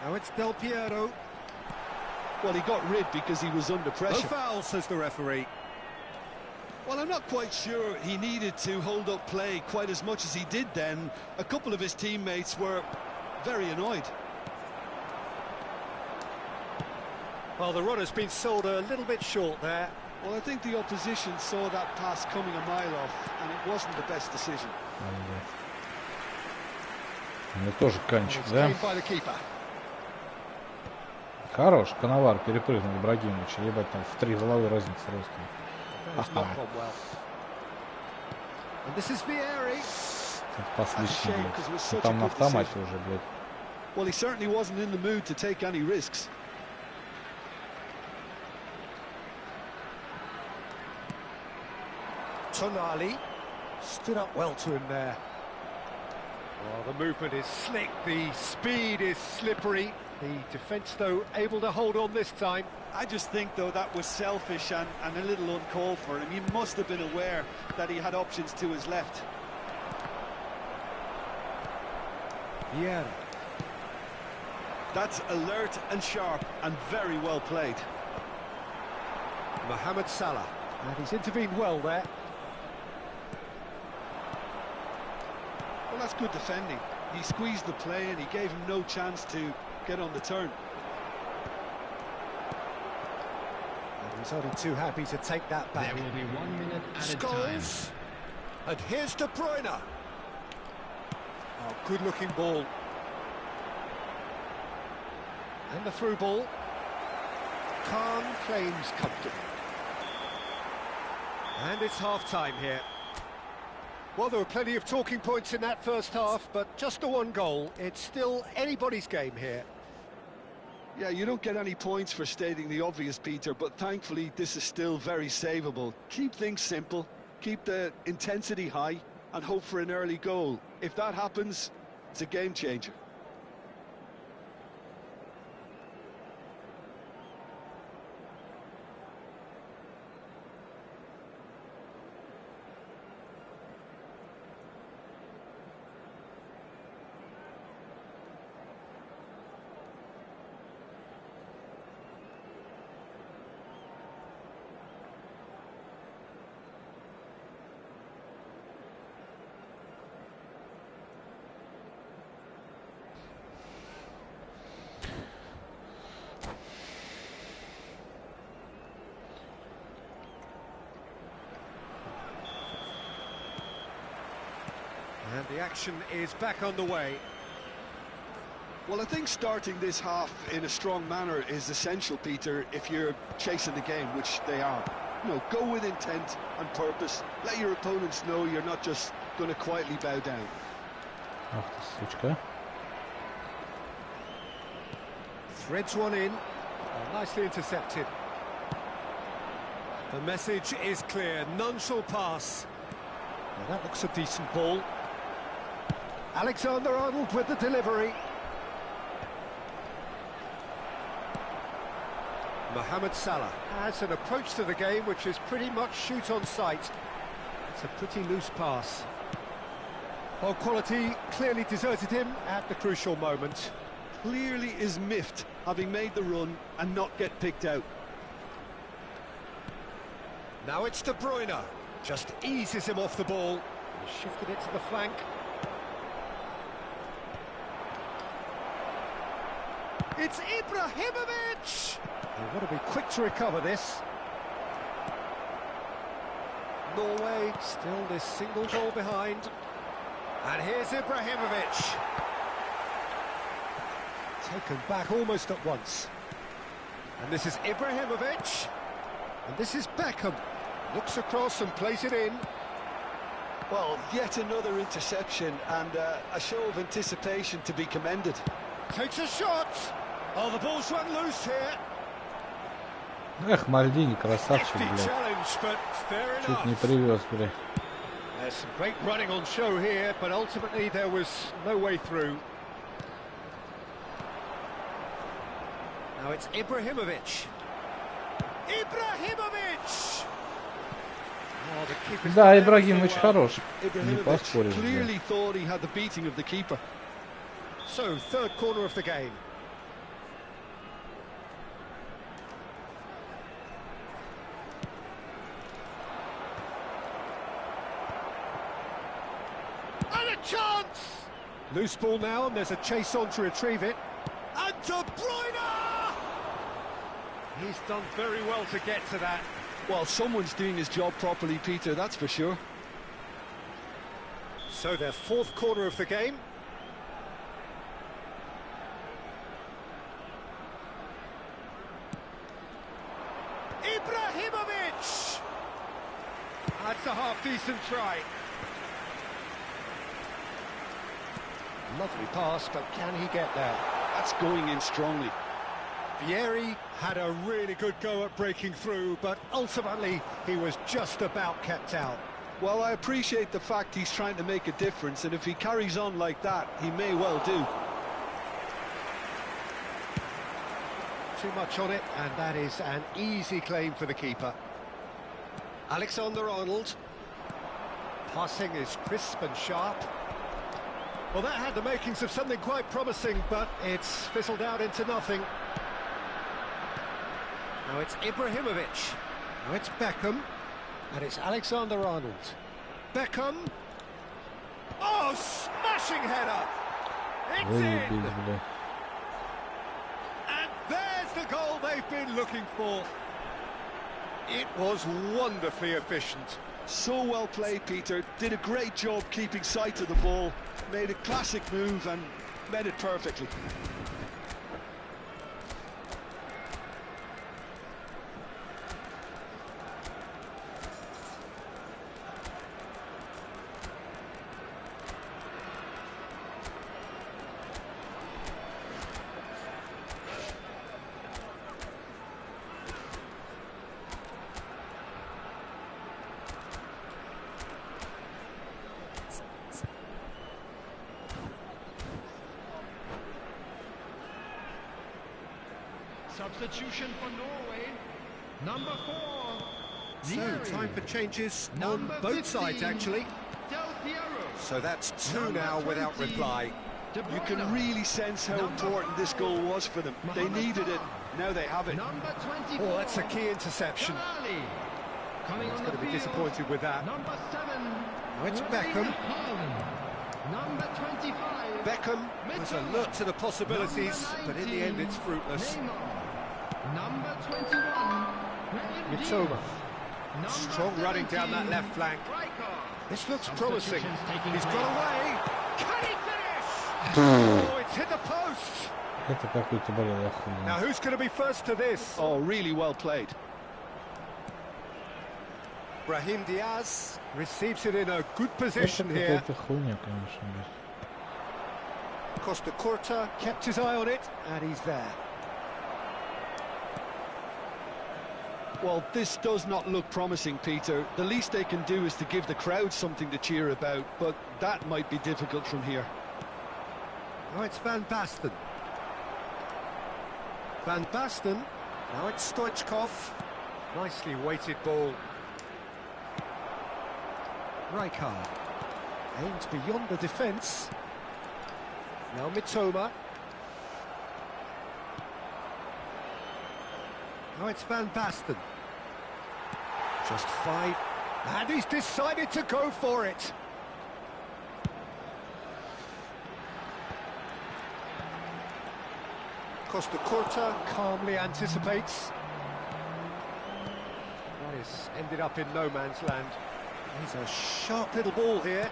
Now it's Del Piero. Well, he got rid because he was under pressure. No foul, says the referee. Well, I'm not quite sure he needed to hold up play quite as much as he did then. A couple of his teammates were very annoyed. Well, the runner's been sold a little bit short there. Well, I think the opposition saw that pass coming a mile off, and it wasn't the best decision. Мне тоже кончик, да? By the keeper. Хорош, Коновар перепрыгнул Ибрагимовича. Ебать, там в 3 головы разница ростом. Это последний, блядь. Там на автомате уже, блядь. Well, he certainly wasn't in the mood to take any risks. Tonali stood up well to him there. Well, the movement is slick, the speed is slippery. The defence, though, able to hold on this time. I just think, though, that was selfish and a little uncalled for him. He must have been aware that he had options to his left. Yeah. That's alert and sharp and very well played. Mohamed Salah. And he's intervened well there. Well, that's good defending. He squeezed the play and he gave him no chance to get on the turn. And he's only too happy to take that back. There will be 1 minute at a time. Scholes. And here's De Bruyne. Oh, good-looking ball. And the through ball. Khan claims comfortable. And it's half-time here. Well, there were plenty of talking points in that first half, but just the one goal. It's still anybody's game here. Yeah, you don't get any points for stating the obvious, Peter, but thankfully this is still very savable. Keep things simple, keep the intensity high, and hope for an early goal. If that happens, it's a game changer. And the action is back on the way. Well, I think starting this half in a strong manner is essential, Peter, if you're chasing the game, which they are. You know, go with intent and purpose. Let your opponents know you're not just going to quietly bow down. Ах ты, сучка. Threads one in. Oh, nicely intercepted. The message is clear, none shall pass. Now that looks a decent ball. Alexander-Arnold with the delivery. Mohamed Salah has an approach to the game which is pretty much shoot on sight. It's a pretty loose pass. Well, quality clearly deserted him at the crucial moment. Clearly is miffed, having made the run and not get picked out. Now it's De Bruyne. Just eases him off the ball. He's shifted it to the flank. It's Ibrahimovic! They've got to be quick to recover this. Norway still this single goal behind. And here's Ibrahimovic. Taken back almost at once. And this is Ibrahimovic. And this is Beckham. Looks across and plays it in. Well, yet another interception and a show of anticipation to be commended. Takes a shot. Oh, the ball's run loose here. Эх, Мальдини, красавчик, Hefty блядь. challenge, but fair Чуть не enough. привез, блядь. There's some great running on show here, but ultimately there was no way through. Now it's Ibrahimovic. Ibrahimovic! Oh, the keeper's Да, there Ибрагимович as well. хорош. Не Ibrahimovic поспоришь, блядь. clearly thought he had the beating of the keeper. So, third corner of the game. And a chance! Loose ball now, and there's a chase on to retrieve it. And De Bruyne! He's done very well to get to that. Well, someone's doing his job properly, Peter, that's for sure. So, their fourth corner of the game. Ibrahimovic! That's a half-decent try. Lovely pass, but can he get there? That's going in strongly. Vieri had a really good go at breaking through, but ultimately he was just about kept out. Well, I appreciate the fact he's trying to make a difference, and if he carries on like that, he may well do. Too much on it, and that is an easy claim for the keeper. Alexander-Arnold. Passing is crisp and sharp. Well, that had the makings of something quite promising, but it's fizzled out into nothing. Now it's Ibrahimovic. Now it's Beckham. And it's Alexander-Arnold. Beckham. Oh, smashing header! It's Выебись, in! блядь. And there's the goal they've been looking for. It was wonderfully efficient. So well played, Peter. Did a great job keeping sight of the ball. Made a classic move and made it perfectly. Substitution for Norway. Number 4. So, time for changes on both sides, actually. So that's two now without reply. You can really sense how important this goal was for them. They needed it, now they have it. Oh, that's a key interception. He's going to be disappointed with that. Number 7. Now it's Beckham. Number 25. Beckham was alert to the possibilities, but in the end it's fruitless. Number 21. Mitoma. Strong running down that left flank. This looks promising. He's got away. Can he finish? Oh, it's hit the post. Это какой-то, блядь, охуенный. Now who's going to be first to this? Oh, really well played. Brahim Diaz receives it in a good Это position here. какая-то хуйня, конечно, блядь. Costa Curta kept his eye on it, and he's there. Well, this does not look promising, Peter. The least they can do is to give the crowd something to cheer about, but that might be difficult from here. Now it's Van Basten. Van Basten. Now it's Stoichkov. Nicely weighted ball. Rijkaard. Aimed beyond the defence. Now Mitoma. Now it's Van Basten. Just 5. And he's decided to go for it. Costa Curta calmly anticipates. That is ended up in no man's land. He's a sharp little ball here.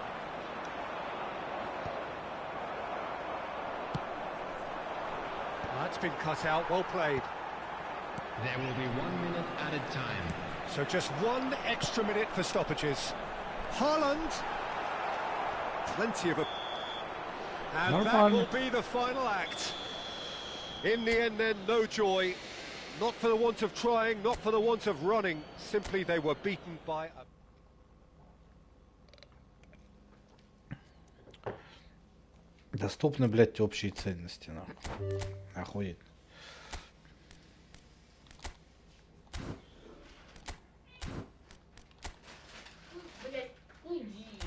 That's been cut out, well played. There will be 1 minute added time. So just 1 extra minute for stoppages. Haaland. Plenty of a... And that will be the final act. In the end then, no joy. Not for the want of trying, not for the want of running. Simply they were beaten by a... Доступны, блядь, общие ценности, нахуй. Охуеть. Блядь, уйди.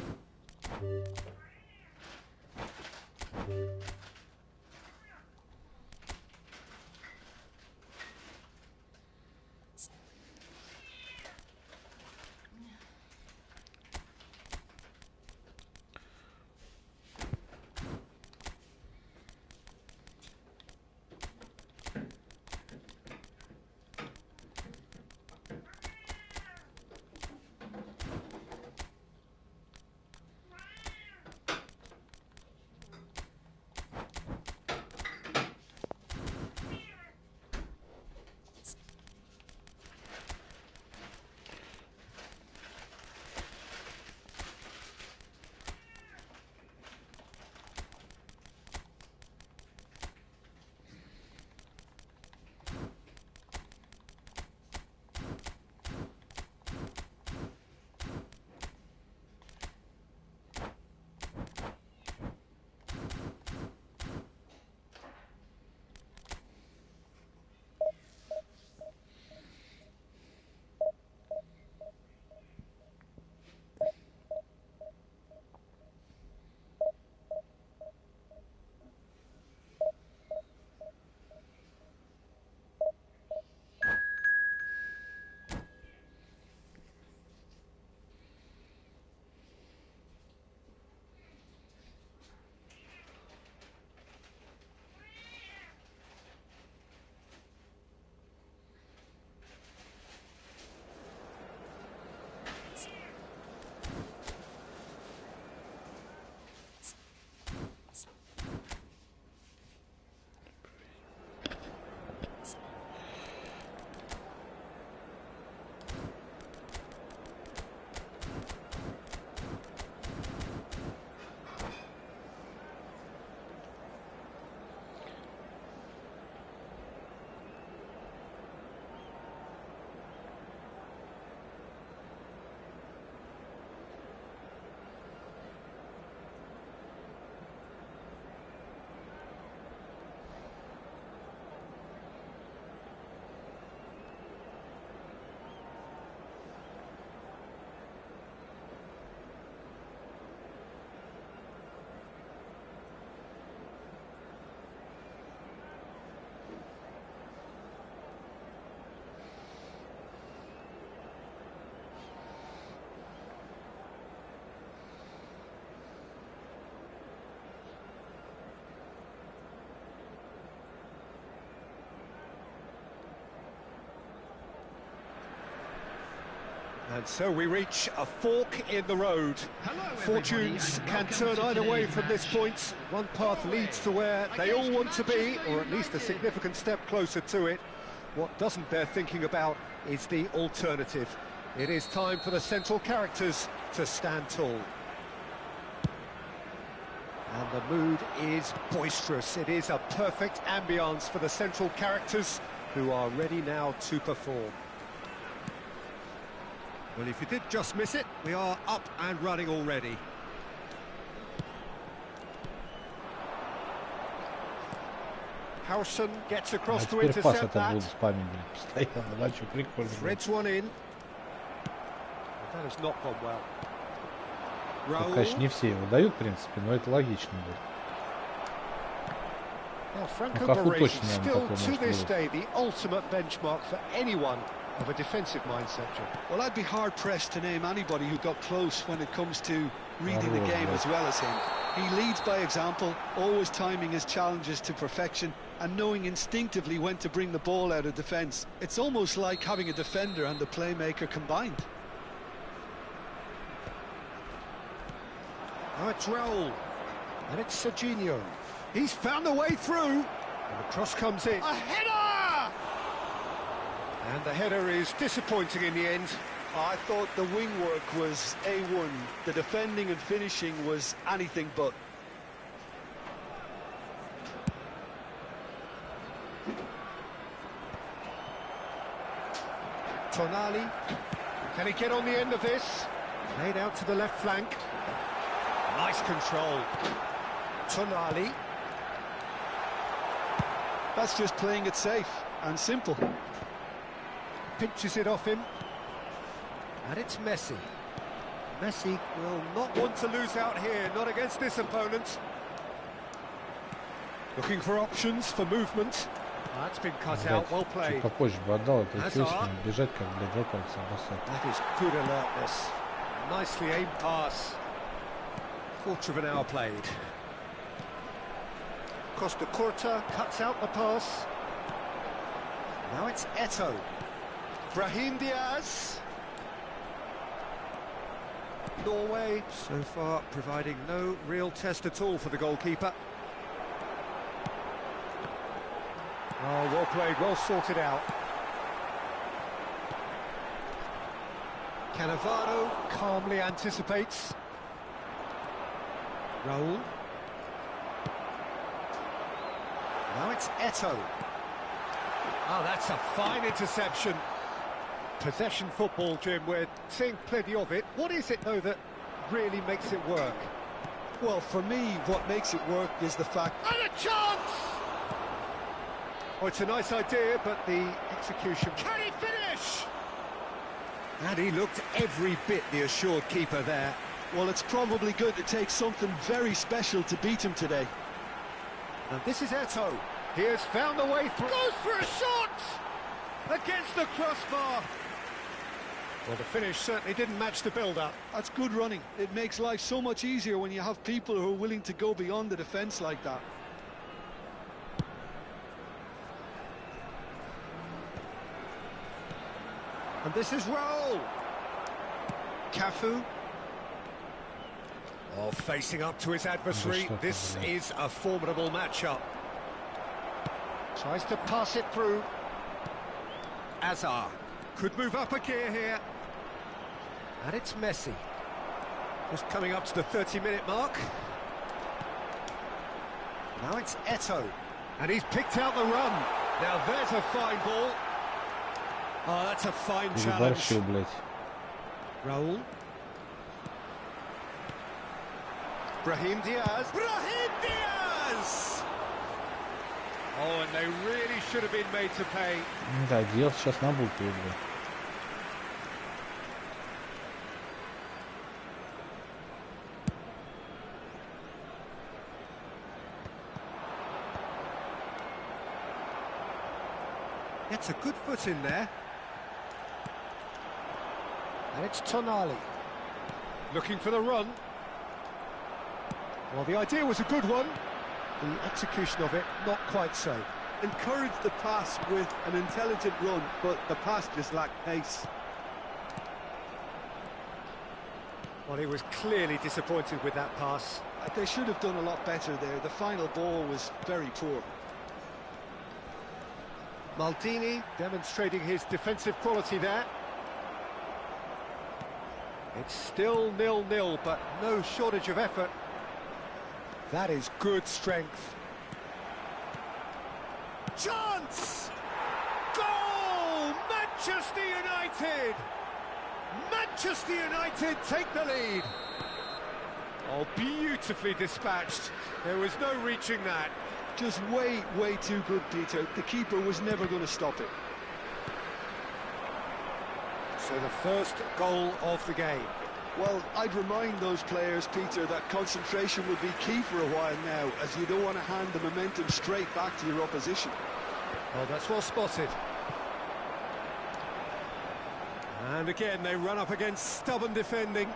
And so we reach a fork in the road. Fortunes can turn either way from this point. One path leads to where they all want to be, or at least a significant step closer to it. What doesn't bear thinking about is the alternative. It is time for the central characters to stand tall. And the mood is boisterous. It is a perfect ambience for the central characters who are ready now to perform. Well, if you did just miss it, we are up and running already. Howson gets across to теперь пас intercept это буду that. спамить, блин, постоянно. Да, что, прикольно. Threads one in. That has not gone well. Ну, конечно, не все его дают, в принципе, но это логично будет. Well, Franco Cafu Baresi точно, наверное, still такой to может this быть. day the ultimate benchmark for anyone of a defensive mindset. Jim. Well, I'd be hard-pressed to name anybody who got close when it comes to reading the game as well as him. He leads by example, always timing his challenges to perfection and knowing instinctively when to bring the ball out of defence. It's almost like having a defender and a playmaker combined. Now it's Raul, and it's Serginho. He's found the way through, and the cross comes in. A header! And the header is disappointing in the end. I thought the wing work was A1. The defending and finishing was anything but. Tonali, can he get on the end of this? Laid out to the left flank. Nice control. Tonali. That's just playing it safe and simple. Pinches it off him. And it's Messi. Messi will not want to lose out here, not against this opponent. Looking for options for movement. That's been cut out, well Чуть played. попозже бы отдал это эффективно, бежать как, блядь, два пальца бросать. That is good alertness. Nicely aimed pass. Quarter of an hour played. Costa Curta cuts out the pass. Now it's Eto'o. Brahim Diaz. Norway so far providing no real test at all for the goalkeeper. Oh, well played, well sorted out. Cannavaro calmly anticipates. Raul. Now it's Eto'o. Oh, that's a fine interception. Possession football, Jim, we're seeing plenty of it. What is it, though, that really makes it work? Well, for me, what makes it work is the fact... And a chance! Oh, it's a nice idea, but the execution... Can he finish? And he looked every bit the assured keeper there. Well, it's probably going to take something very special to beat him today. And this is Eto'o. He has found a way through. Goes for a shot! Against the crossbar. Well, the finish certainly didn't match the build-up. That's good running. It makes life so much easier when you have people who are willing to go beyond the defence like that. And this is Raul. Cafu. Oh, facing up to his adversary. This is a formidable matchup. Tries to pass it through. Azar could move up a gear here. And it's Messi. Just coming up to the 30-minute mark. Now it's Eto'o. And he's picked out the run. Now there's a fine ball. Oh, that's a fine challenge. Raul. Brahim Diaz. Brahim Diaz! Oh, and they really should have been made to pay. Да, Диас сейчас на булке играет. Gets a good foot in there. And it's Tonali. Looking for the run. Well, the idea was a good one. The execution of it, not quite so. Encouraged the pass with an intelligent run, but the pass just lacked pace. Well, he was clearly disappointed with that pass. They should have done a lot better there. The final ball was very poor. Maldini demonstrating his defensive quality there. It's still 0-0, but no shortage of effort. That is good strength. Chance! Goal! Manchester United! Manchester United take the lead. Oh, beautifully dispatched. There was no reaching that. Just way too good, Peter. The keeper was never going to stop it. So the first goal of the game. Well, I'd remind those players, Peter, that concentration will be key for a while now, as you don't want to hand the momentum straight back to your opposition. Well, that's well spotted. And again, they run up against stubborn defending.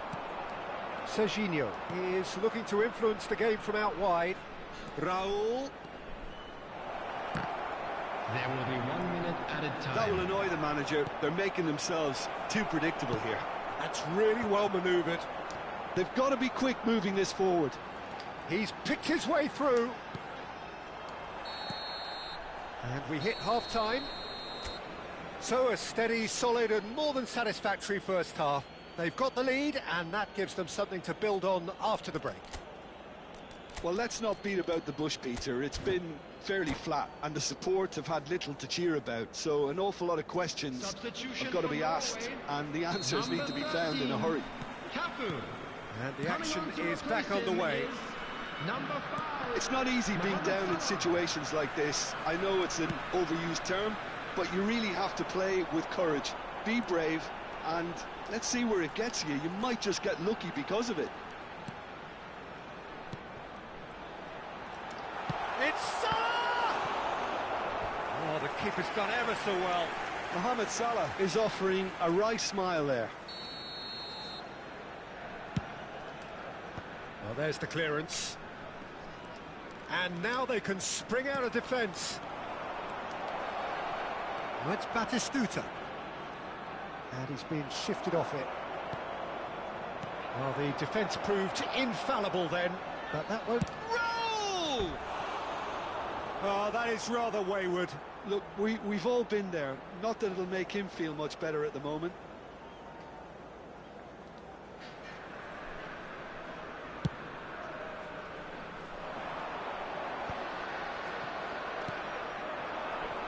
Serginho is looking to influence the game from out wide. Raul. There will be 1 minute added time. That will annoy the manager. They're making themselves too predictable here. That's really well manoeuvred. They've got to be quick moving this forward. He's picked his way through. And we hit half-time. So a steady, solid and more than satisfactory first half. They've got the lead and that gives them something to build on after the break. Well, let's not beat about the bush, Peter. It's been fairly flat and the support have had little to cheer about. So an awful lot of questions have got to be asked and the answers need to be found in a hurry. And the action is back on the way. It's not easy being down in situations like this. I know it's an overused term, but you really have to play with courage. Be brave and let's see where it gets you. You might just get lucky because of it. It's Salah! Oh, the keeper's done ever so well. Mohamed Salah is offering a wry smile there. Well, there's the clearance. And now they can spring out of defence. Well, it's Batistuta. And he's been shifted off it. Well, the defence proved infallible then, but that won't... Roll! Oh, that is rather wayward. Look, we've all been there. Not that it'll make him feel much better at the moment.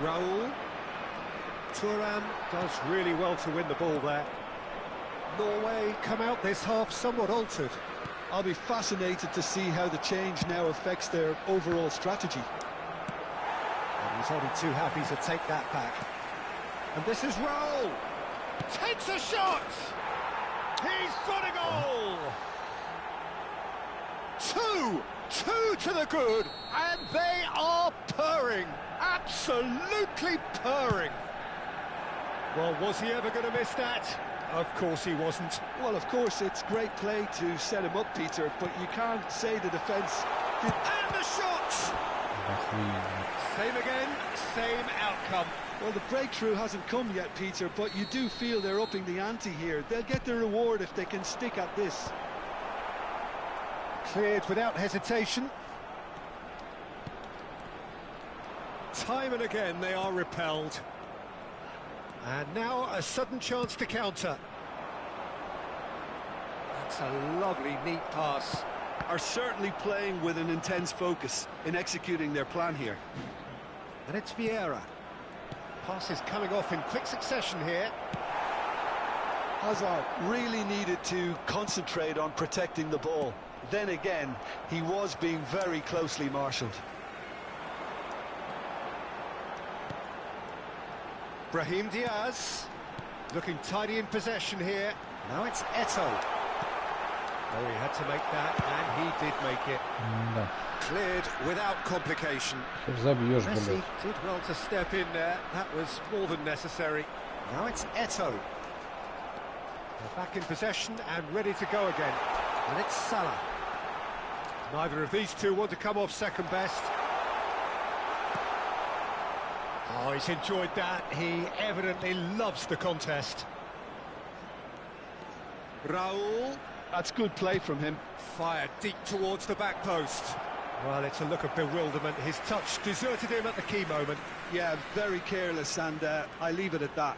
Raul. Thuram does really well to win the ball there. Norway come out this half somewhat altered. I'll be fascinated to see how the change now affects their overall strategy. And he's only too happy to take that back. And this is Raul. Takes a shot! He's got a goal! Two to the good, and they are purring. Absolutely purring. Well, was he ever going to miss that? Of course he wasn't. Well, of course, it's great play to set him up, Peter, but you can't say the defence did... And the shot! Same again, same outcome. Well, the breakthrough hasn't come yet, Peter, but you do feel they're upping the ante here. They'll get their reward if they can stick at this. Cleared without hesitation. Time and again they are repelled. And now a sudden chance to counter. That's a lovely, neat pass. Are certainly playing with an intense focus in executing their plan here. And it's Vieira. Pass is coming off in quick succession here. Hazard really needed to concentrate on protecting the ball. Then again, he was being very closely marshalled. Brahim Diaz, looking tidy in possession here. Now it's Eto'o. Oh, he had to make that, and he did make it. Да. Cleared without complication. Забьешь, Messi блядь. did well to step in there. That was more than necessary. Now it's Eto'o. They're back in possession and ready to go again. And it's Salah. Neither of these two want to come off second best. Oh, he's enjoyed that. He evidently loves the contest. Raul. That's good play from him. Fired deep towards the back post. Well, it's a look of bewilderment. His touch deserted him at the key moment. Yeah, very careless, and I leave it at that.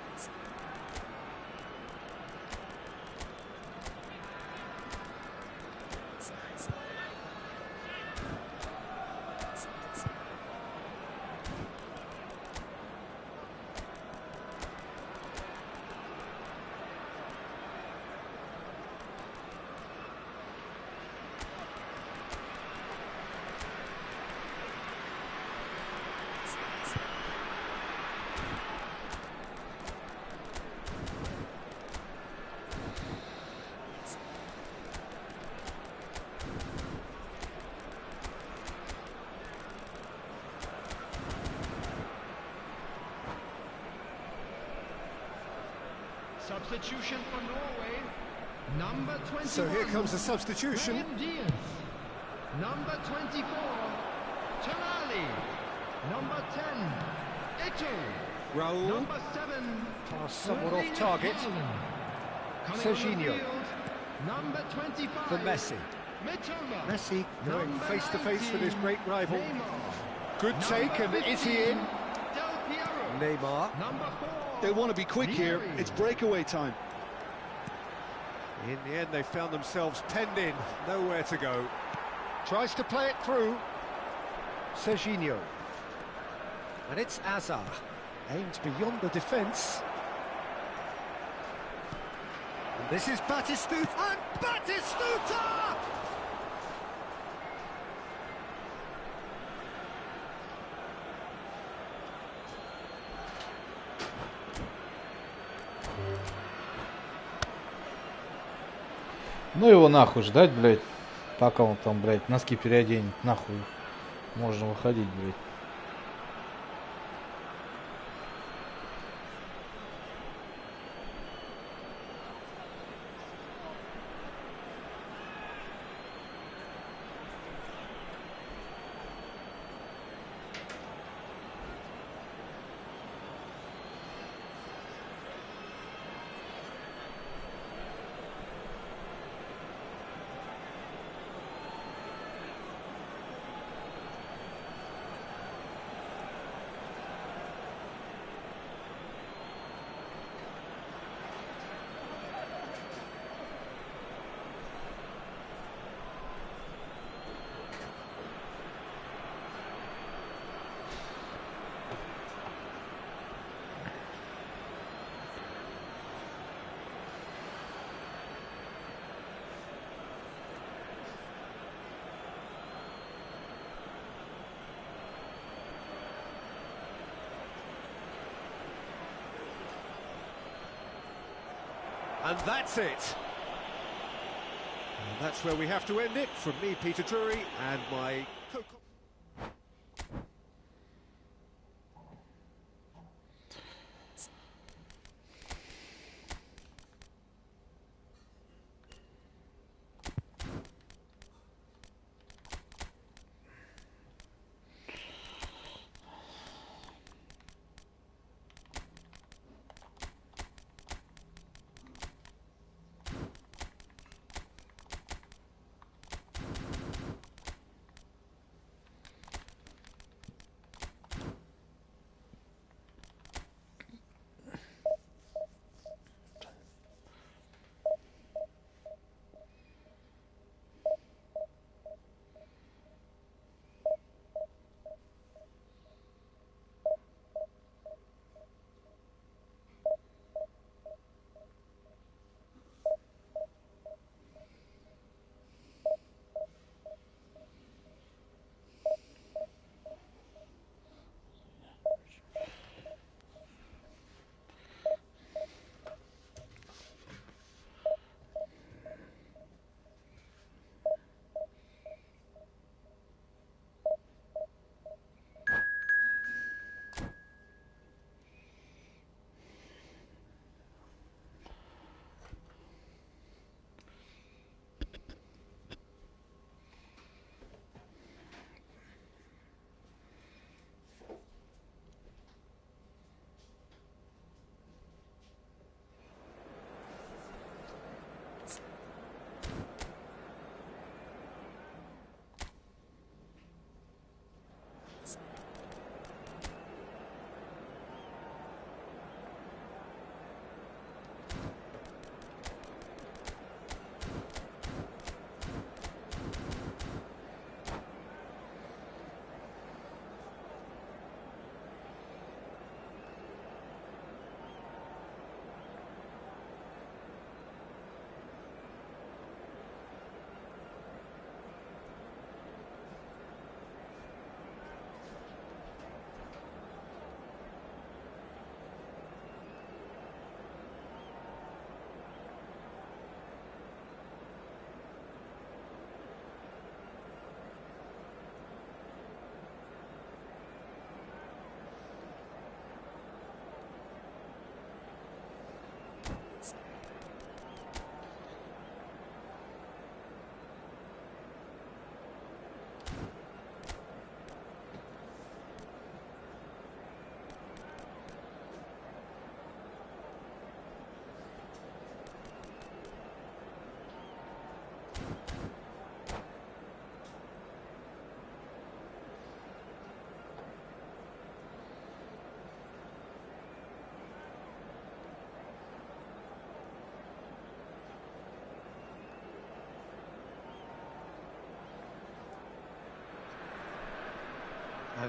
Substitution for Norway. Number 21. So here comes the substitution. Brahim Diaz. Number 24. Tonali. Number 10. Ito. Raul. Number 7. Pass somewhat off target. Serginho. Number 25. For Messi. Mitoma. Messi going Number face to face with his 19. great rival. Neymar. Good take, and is he in? Del Piero. Neymar. Number 4. They want to be quick here. It's breakaway time. In the end, they found themselves penned in, nowhere to go. Tries to play it through. Serginho. And it's Azar. Aims beyond the defence. And this is Batistuta. And Batistuta! Ну его нахуй ждать, блядь, пока он там, блядь, носки переоденет, нахуй. Можно выходить, блядь. And that's it. And that's where we have to end it. From me, Peter Drury, and my co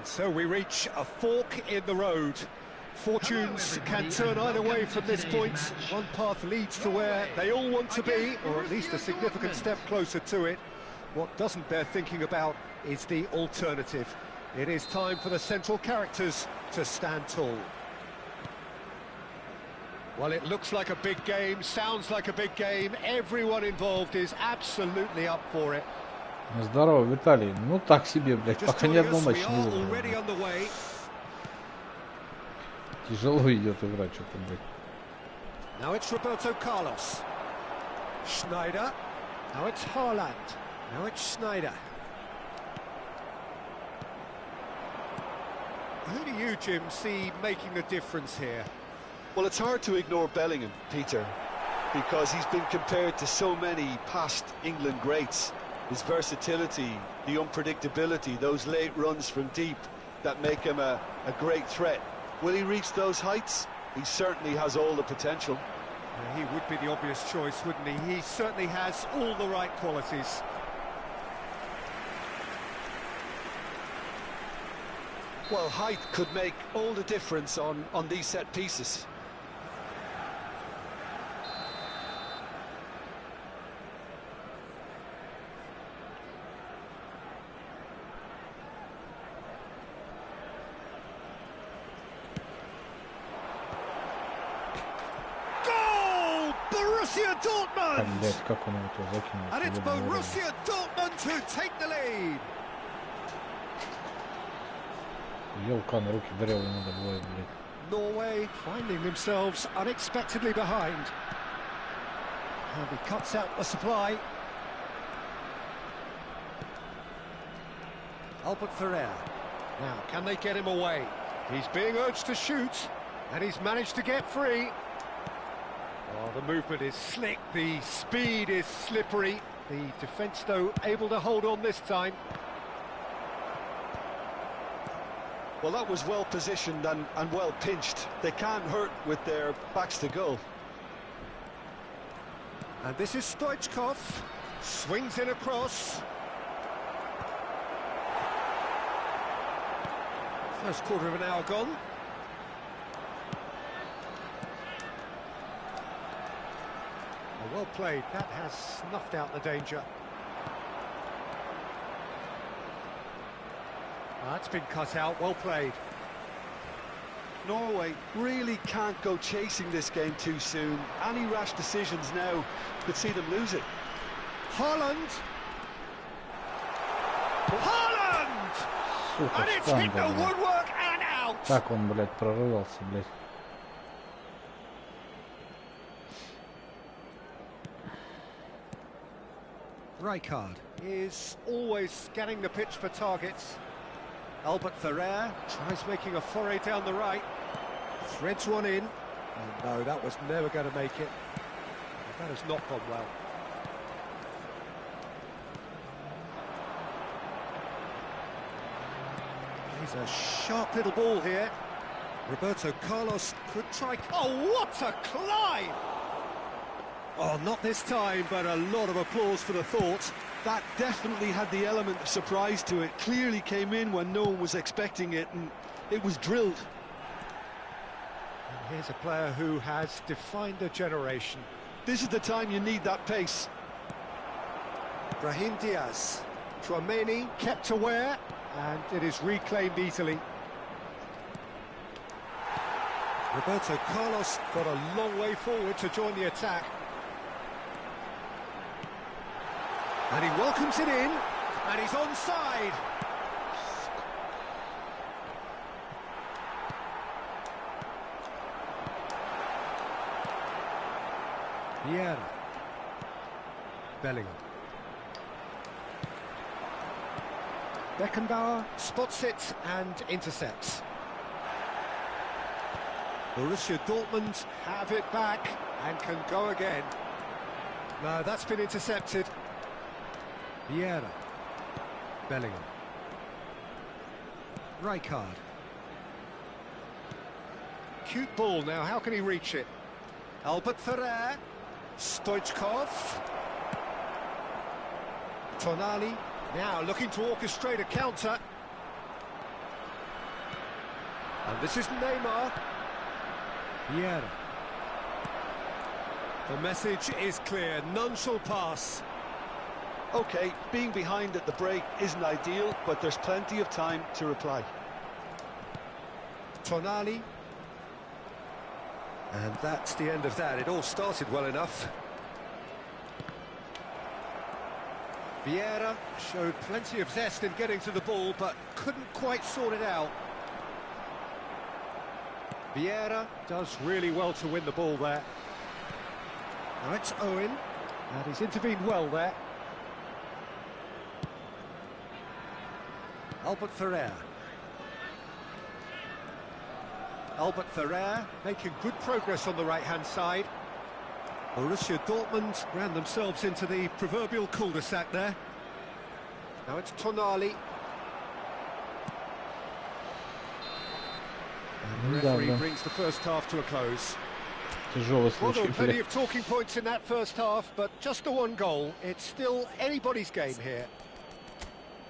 And so we reach a fork in the road. Fortunes can turn either way from this point. One path leads to where they all want to be, or at least a significant step closer to it. What doesn't bear thinking about is the alternative. It is time for the central characters to stand tall. Well, it looks like a big game, sounds like a big game. Everyone involved is absolutely up for it. Здорово, Виталий. Ну так себе, блядь, пока ни одного матча не выиграл. Тяжело идет играть, что-то, блядь. Now it's Roberto Carlos. Schneider. Now it's Haaland. Now it's Schneider. Who do you, Jim, see making a difference here? Well, it's hard to ignore Bellingham, Peter, because he's been compared to so many past England greats. His versatility, the unpredictability, those late runs from deep that make him a great threat. Will he reach those heights? He certainly has all the potential. He would be the obvious choice, wouldn't he? He certainly has all the right qualities. Well, height could make all the difference on these set pieces. Borussia Dortmund! Блять, как он его закинул. And it's Borussia Dortmund who take the lead. Елка на руки дырявые надо было, блядь. Norway finding themselves unexpectedly behind. And he cuts out the supply. Albert Ferrer. Now, can they get him away? He's being urged to shoot, and he's managed to get free. Oh, the movement is slick, the speed is slippery. The defence, though, able to hold on this time. Well, that was well positioned and well pinched. They can't hurt with their backs to goal. And this is Stoichkov. Swings in across. First quarter of an hour gone. Well played, that has snuffed out the danger. That's been cut out, well played. Norway really can't go chasing this game too soon. Any rash decisions now could see them lose it. Haaland! Haaland! Сука, And it's штанга, hit the блядь. woodwork and out! Так он, блядь, прорывался, блядь. Rijkaard is always scanning the pitch for targets. Albert Ferrer tries making a foray down the right. Threads one in. And no, that was never going to make it. That has not gone well. He's a sharp little ball here. Roberto Carlos could try... Oh, what a climb! Oh, not this time, but a lot of applause for the thought. That definitely had the element of surprise to it. Clearly came in when no one was expecting it, and it was drilled. And here's a player who has defined a generation. This is the time you need that pace. Brahim Diaz. Tchouameni kept aware, and it is reclaimed easily. Roberto Carlos got a long way forward to join the attack. And he welcomes it in, and he's onside. Vieira. Bellingham. Beckenbauer spots it and intercepts. Borussia Dortmund have it back and can go again. No, that's been intercepted. Vieira. Bellingham. Rijkaard. Cute ball now, how can he reach it? Albert Ferrer. Stoichkov. Tonali. Now looking to orchestrate a counter. And this is Neymar. Vieira. The message is clear, none shall pass. Okay, being behind at the break isn't ideal, but there's plenty of time to reply. Tonali. And that's the end of that. It all started well enough. Vieira showed plenty of zest in getting to the ball, but couldn't quite sort it out. Vieira does really well to win the ball there. Now it's Owen, and he's intervened well there. Albert Ferrer. Albert Ferrer making good progress on the right-hand side. Borussia Dortmund ran themselves into the proverbial cul-de-sac there. Now it's Tonali. And the referee brings the first half to a close. Тяжелый Well, there случай. were plenty of talking points in that first half, but just the one goal. It's still anybody's game here.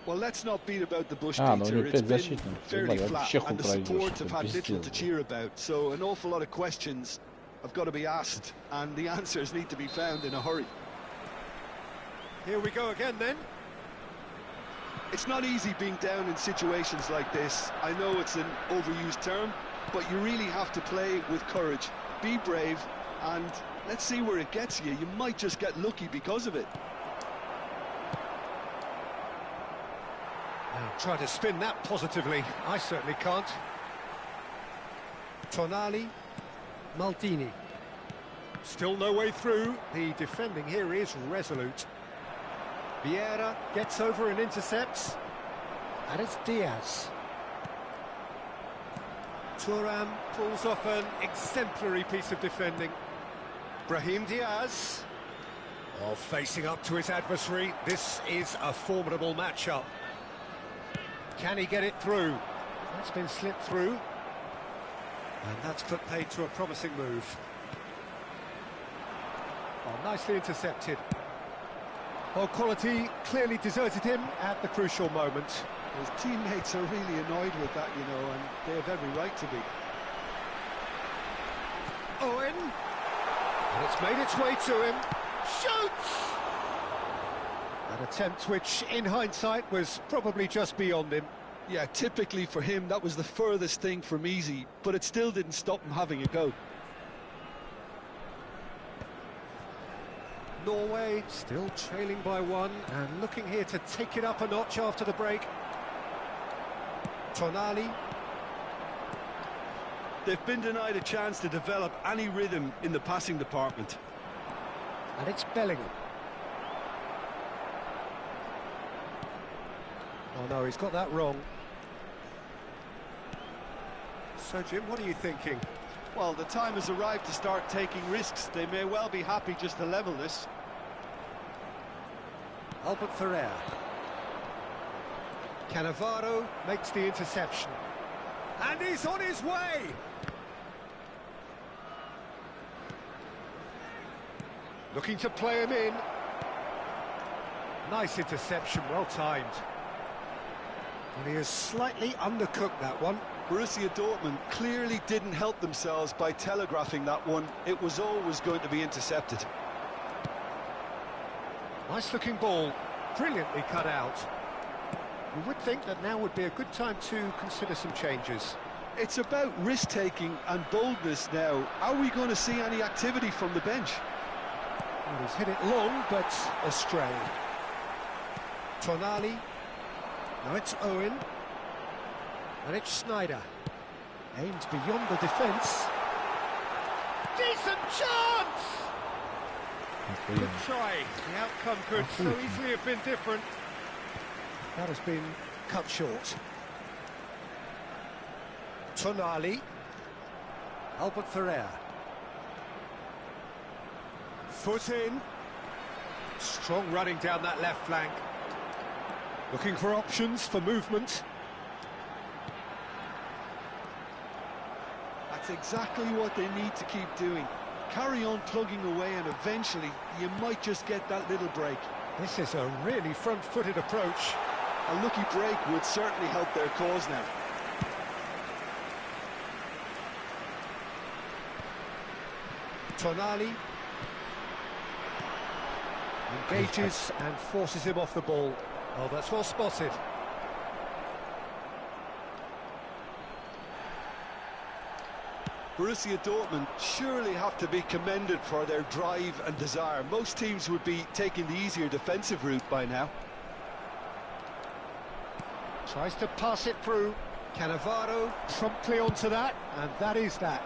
Well, let's not beat about the bush, Ну у Peter. него It's 5 been защитников. fairly Ебать, flat, вообще and the хуй supports have пройдешь. had little to Пиздец. cheer about. So an awful lot of questions have got to be asked, and the answers need to be found in a hurry. Here we go again then. It's not easy being down in situations like this. I know it's an overused term, but you really have to play with courage. Be brave, and let's see where it gets you. You might just get lucky because of it. Now, try to spin that positively. I certainly can't. Tonali, Maldini. Still no way through. The defending here is resolute. Vieira gets over and intercepts. And it's Diaz. Thuram pulls off an exemplary piece of defending. Brahim Diaz. Oh, facing up to his adversary. This is a formidable matchup. Can he get it through? That's been slipped through. And that's put paid to a promising move. Oh, nicely intercepted. Well, quality clearly deserted him at the crucial moment. His teammates are really annoyed with that, you know, and they have every right to be. Owen. And it's made its way to him. Shoots! An attempt which, in hindsight, was probably just beyond him. Yeah, typically for him, that was the furthest thing from easy, but it still didn't stop him having a go. Norway still trailing by one and looking here to take it up a notch after the break. Tonali. They've been denied a chance to develop any rhythm in the passing department. And it's Bellingham. Oh no, he's got that wrong. So Jim, what are you thinking? Well, the time has arrived to start taking risks. They may well be happy just to level this. Albert Ferrer. Cannavaro makes the interception. And he's on his way! Looking to play him in. Nice interception, well timed. And he has slightly undercooked that one. Borussia Dortmund clearly didn't help themselves by telegraphing that one. It was always going to be intercepted. Nice looking ball, brilliantly cut out. You would think that now would be a good time to consider some changes. It's about risk-taking and boldness now. Are we going to see any activity from the bench? Well, he's hit it long, but astray. Tonali. Now it's Owen. And it's Schneider. Aimed beyond the defence. Decent chance! Good try. The outcome could so easily have been different. That has been cut short. Tonali. Albert Ferrer. Foot in. Strong running down that left flank. Looking for options for movement. That's exactly what they need to keep doing. Carry on plugging away and eventually you might just get that little break. This is a really front-footed approach. A lucky break would certainly help their cause now. Tonali engages and forces him off the ball. Oh, that's well spotted. Borussia Dortmund surely have to be commended for their drive and desire. Most teams would be taking the easier defensive route by now. Tries to pass it through. Cannavaro promptly onto that, and that is that.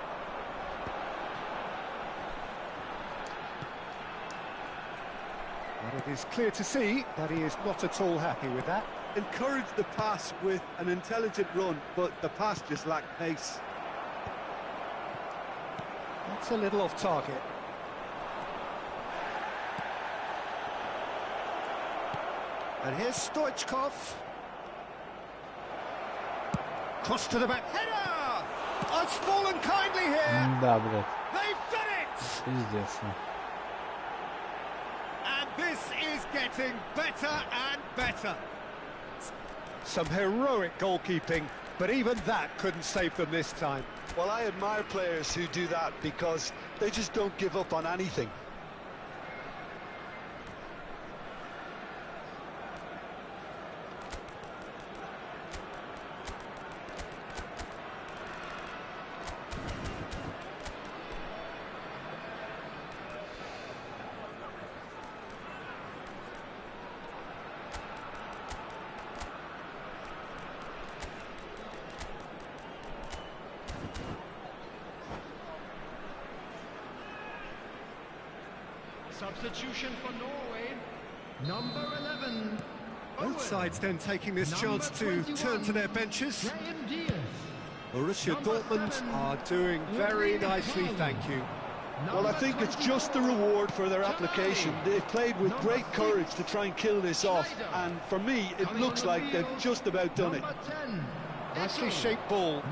And it is clear to see that he is not at all happy with that. Encouraged the pass with an intelligent run, but the pass just lacked pace. That's a little off target. And here's Stoichkov. Cross to the back. Header! Oh, it's fallen kindly here. Да, блядь. They've done it! Пиздец. And this is getting better and better. Some heroic goalkeeping, but even that couldn't save them this time. Well, I admire players who do that because they just don't give up on anything. Substitution for Norway, number 11. Both sides then taking this chance to turn to their benches. Borussia Dortmund are doing very nicely, thank you. Well, I think it's just the reward for their application. They've played with great courage to try and kill this off, and for me, it looks like they've just about done it. Nicely shaped ball,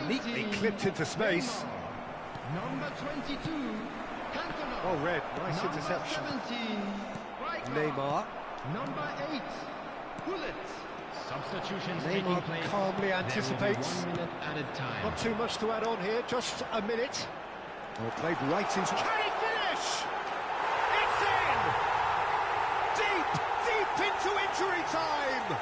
neatly clipped into space. Number 22. Well read, nice interception. Neymar. Number 8. Bullet. Substitutions Neymar calmly anticipates. At a time. Not too much to add on here, just a minute. Well, played right into... Can he finish? It's in! Deep into injury time!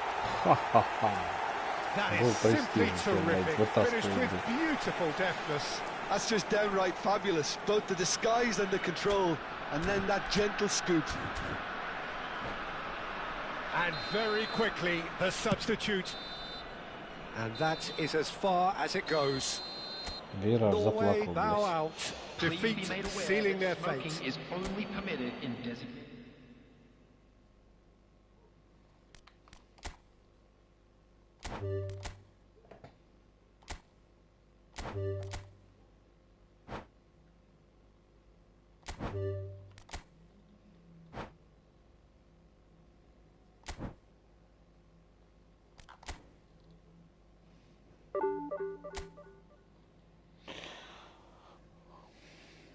That is simply terrific. Finished with beautiful deftness. That's just downright fabulous, both the disguise and the control, and then that gentle scoop. And very quickly, the substitute. And that is as far as it goes. Norway bow out, defeat sealing their fate. Is only permitted in designated.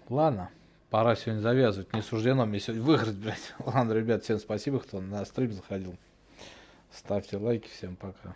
Ладно, пора сегодня завязывать. Не суждено мне сегодня выиграть, блядь. Ладно, ребят, всем спасибо, кто на стрим заходил. Ставьте лайки, всем пока.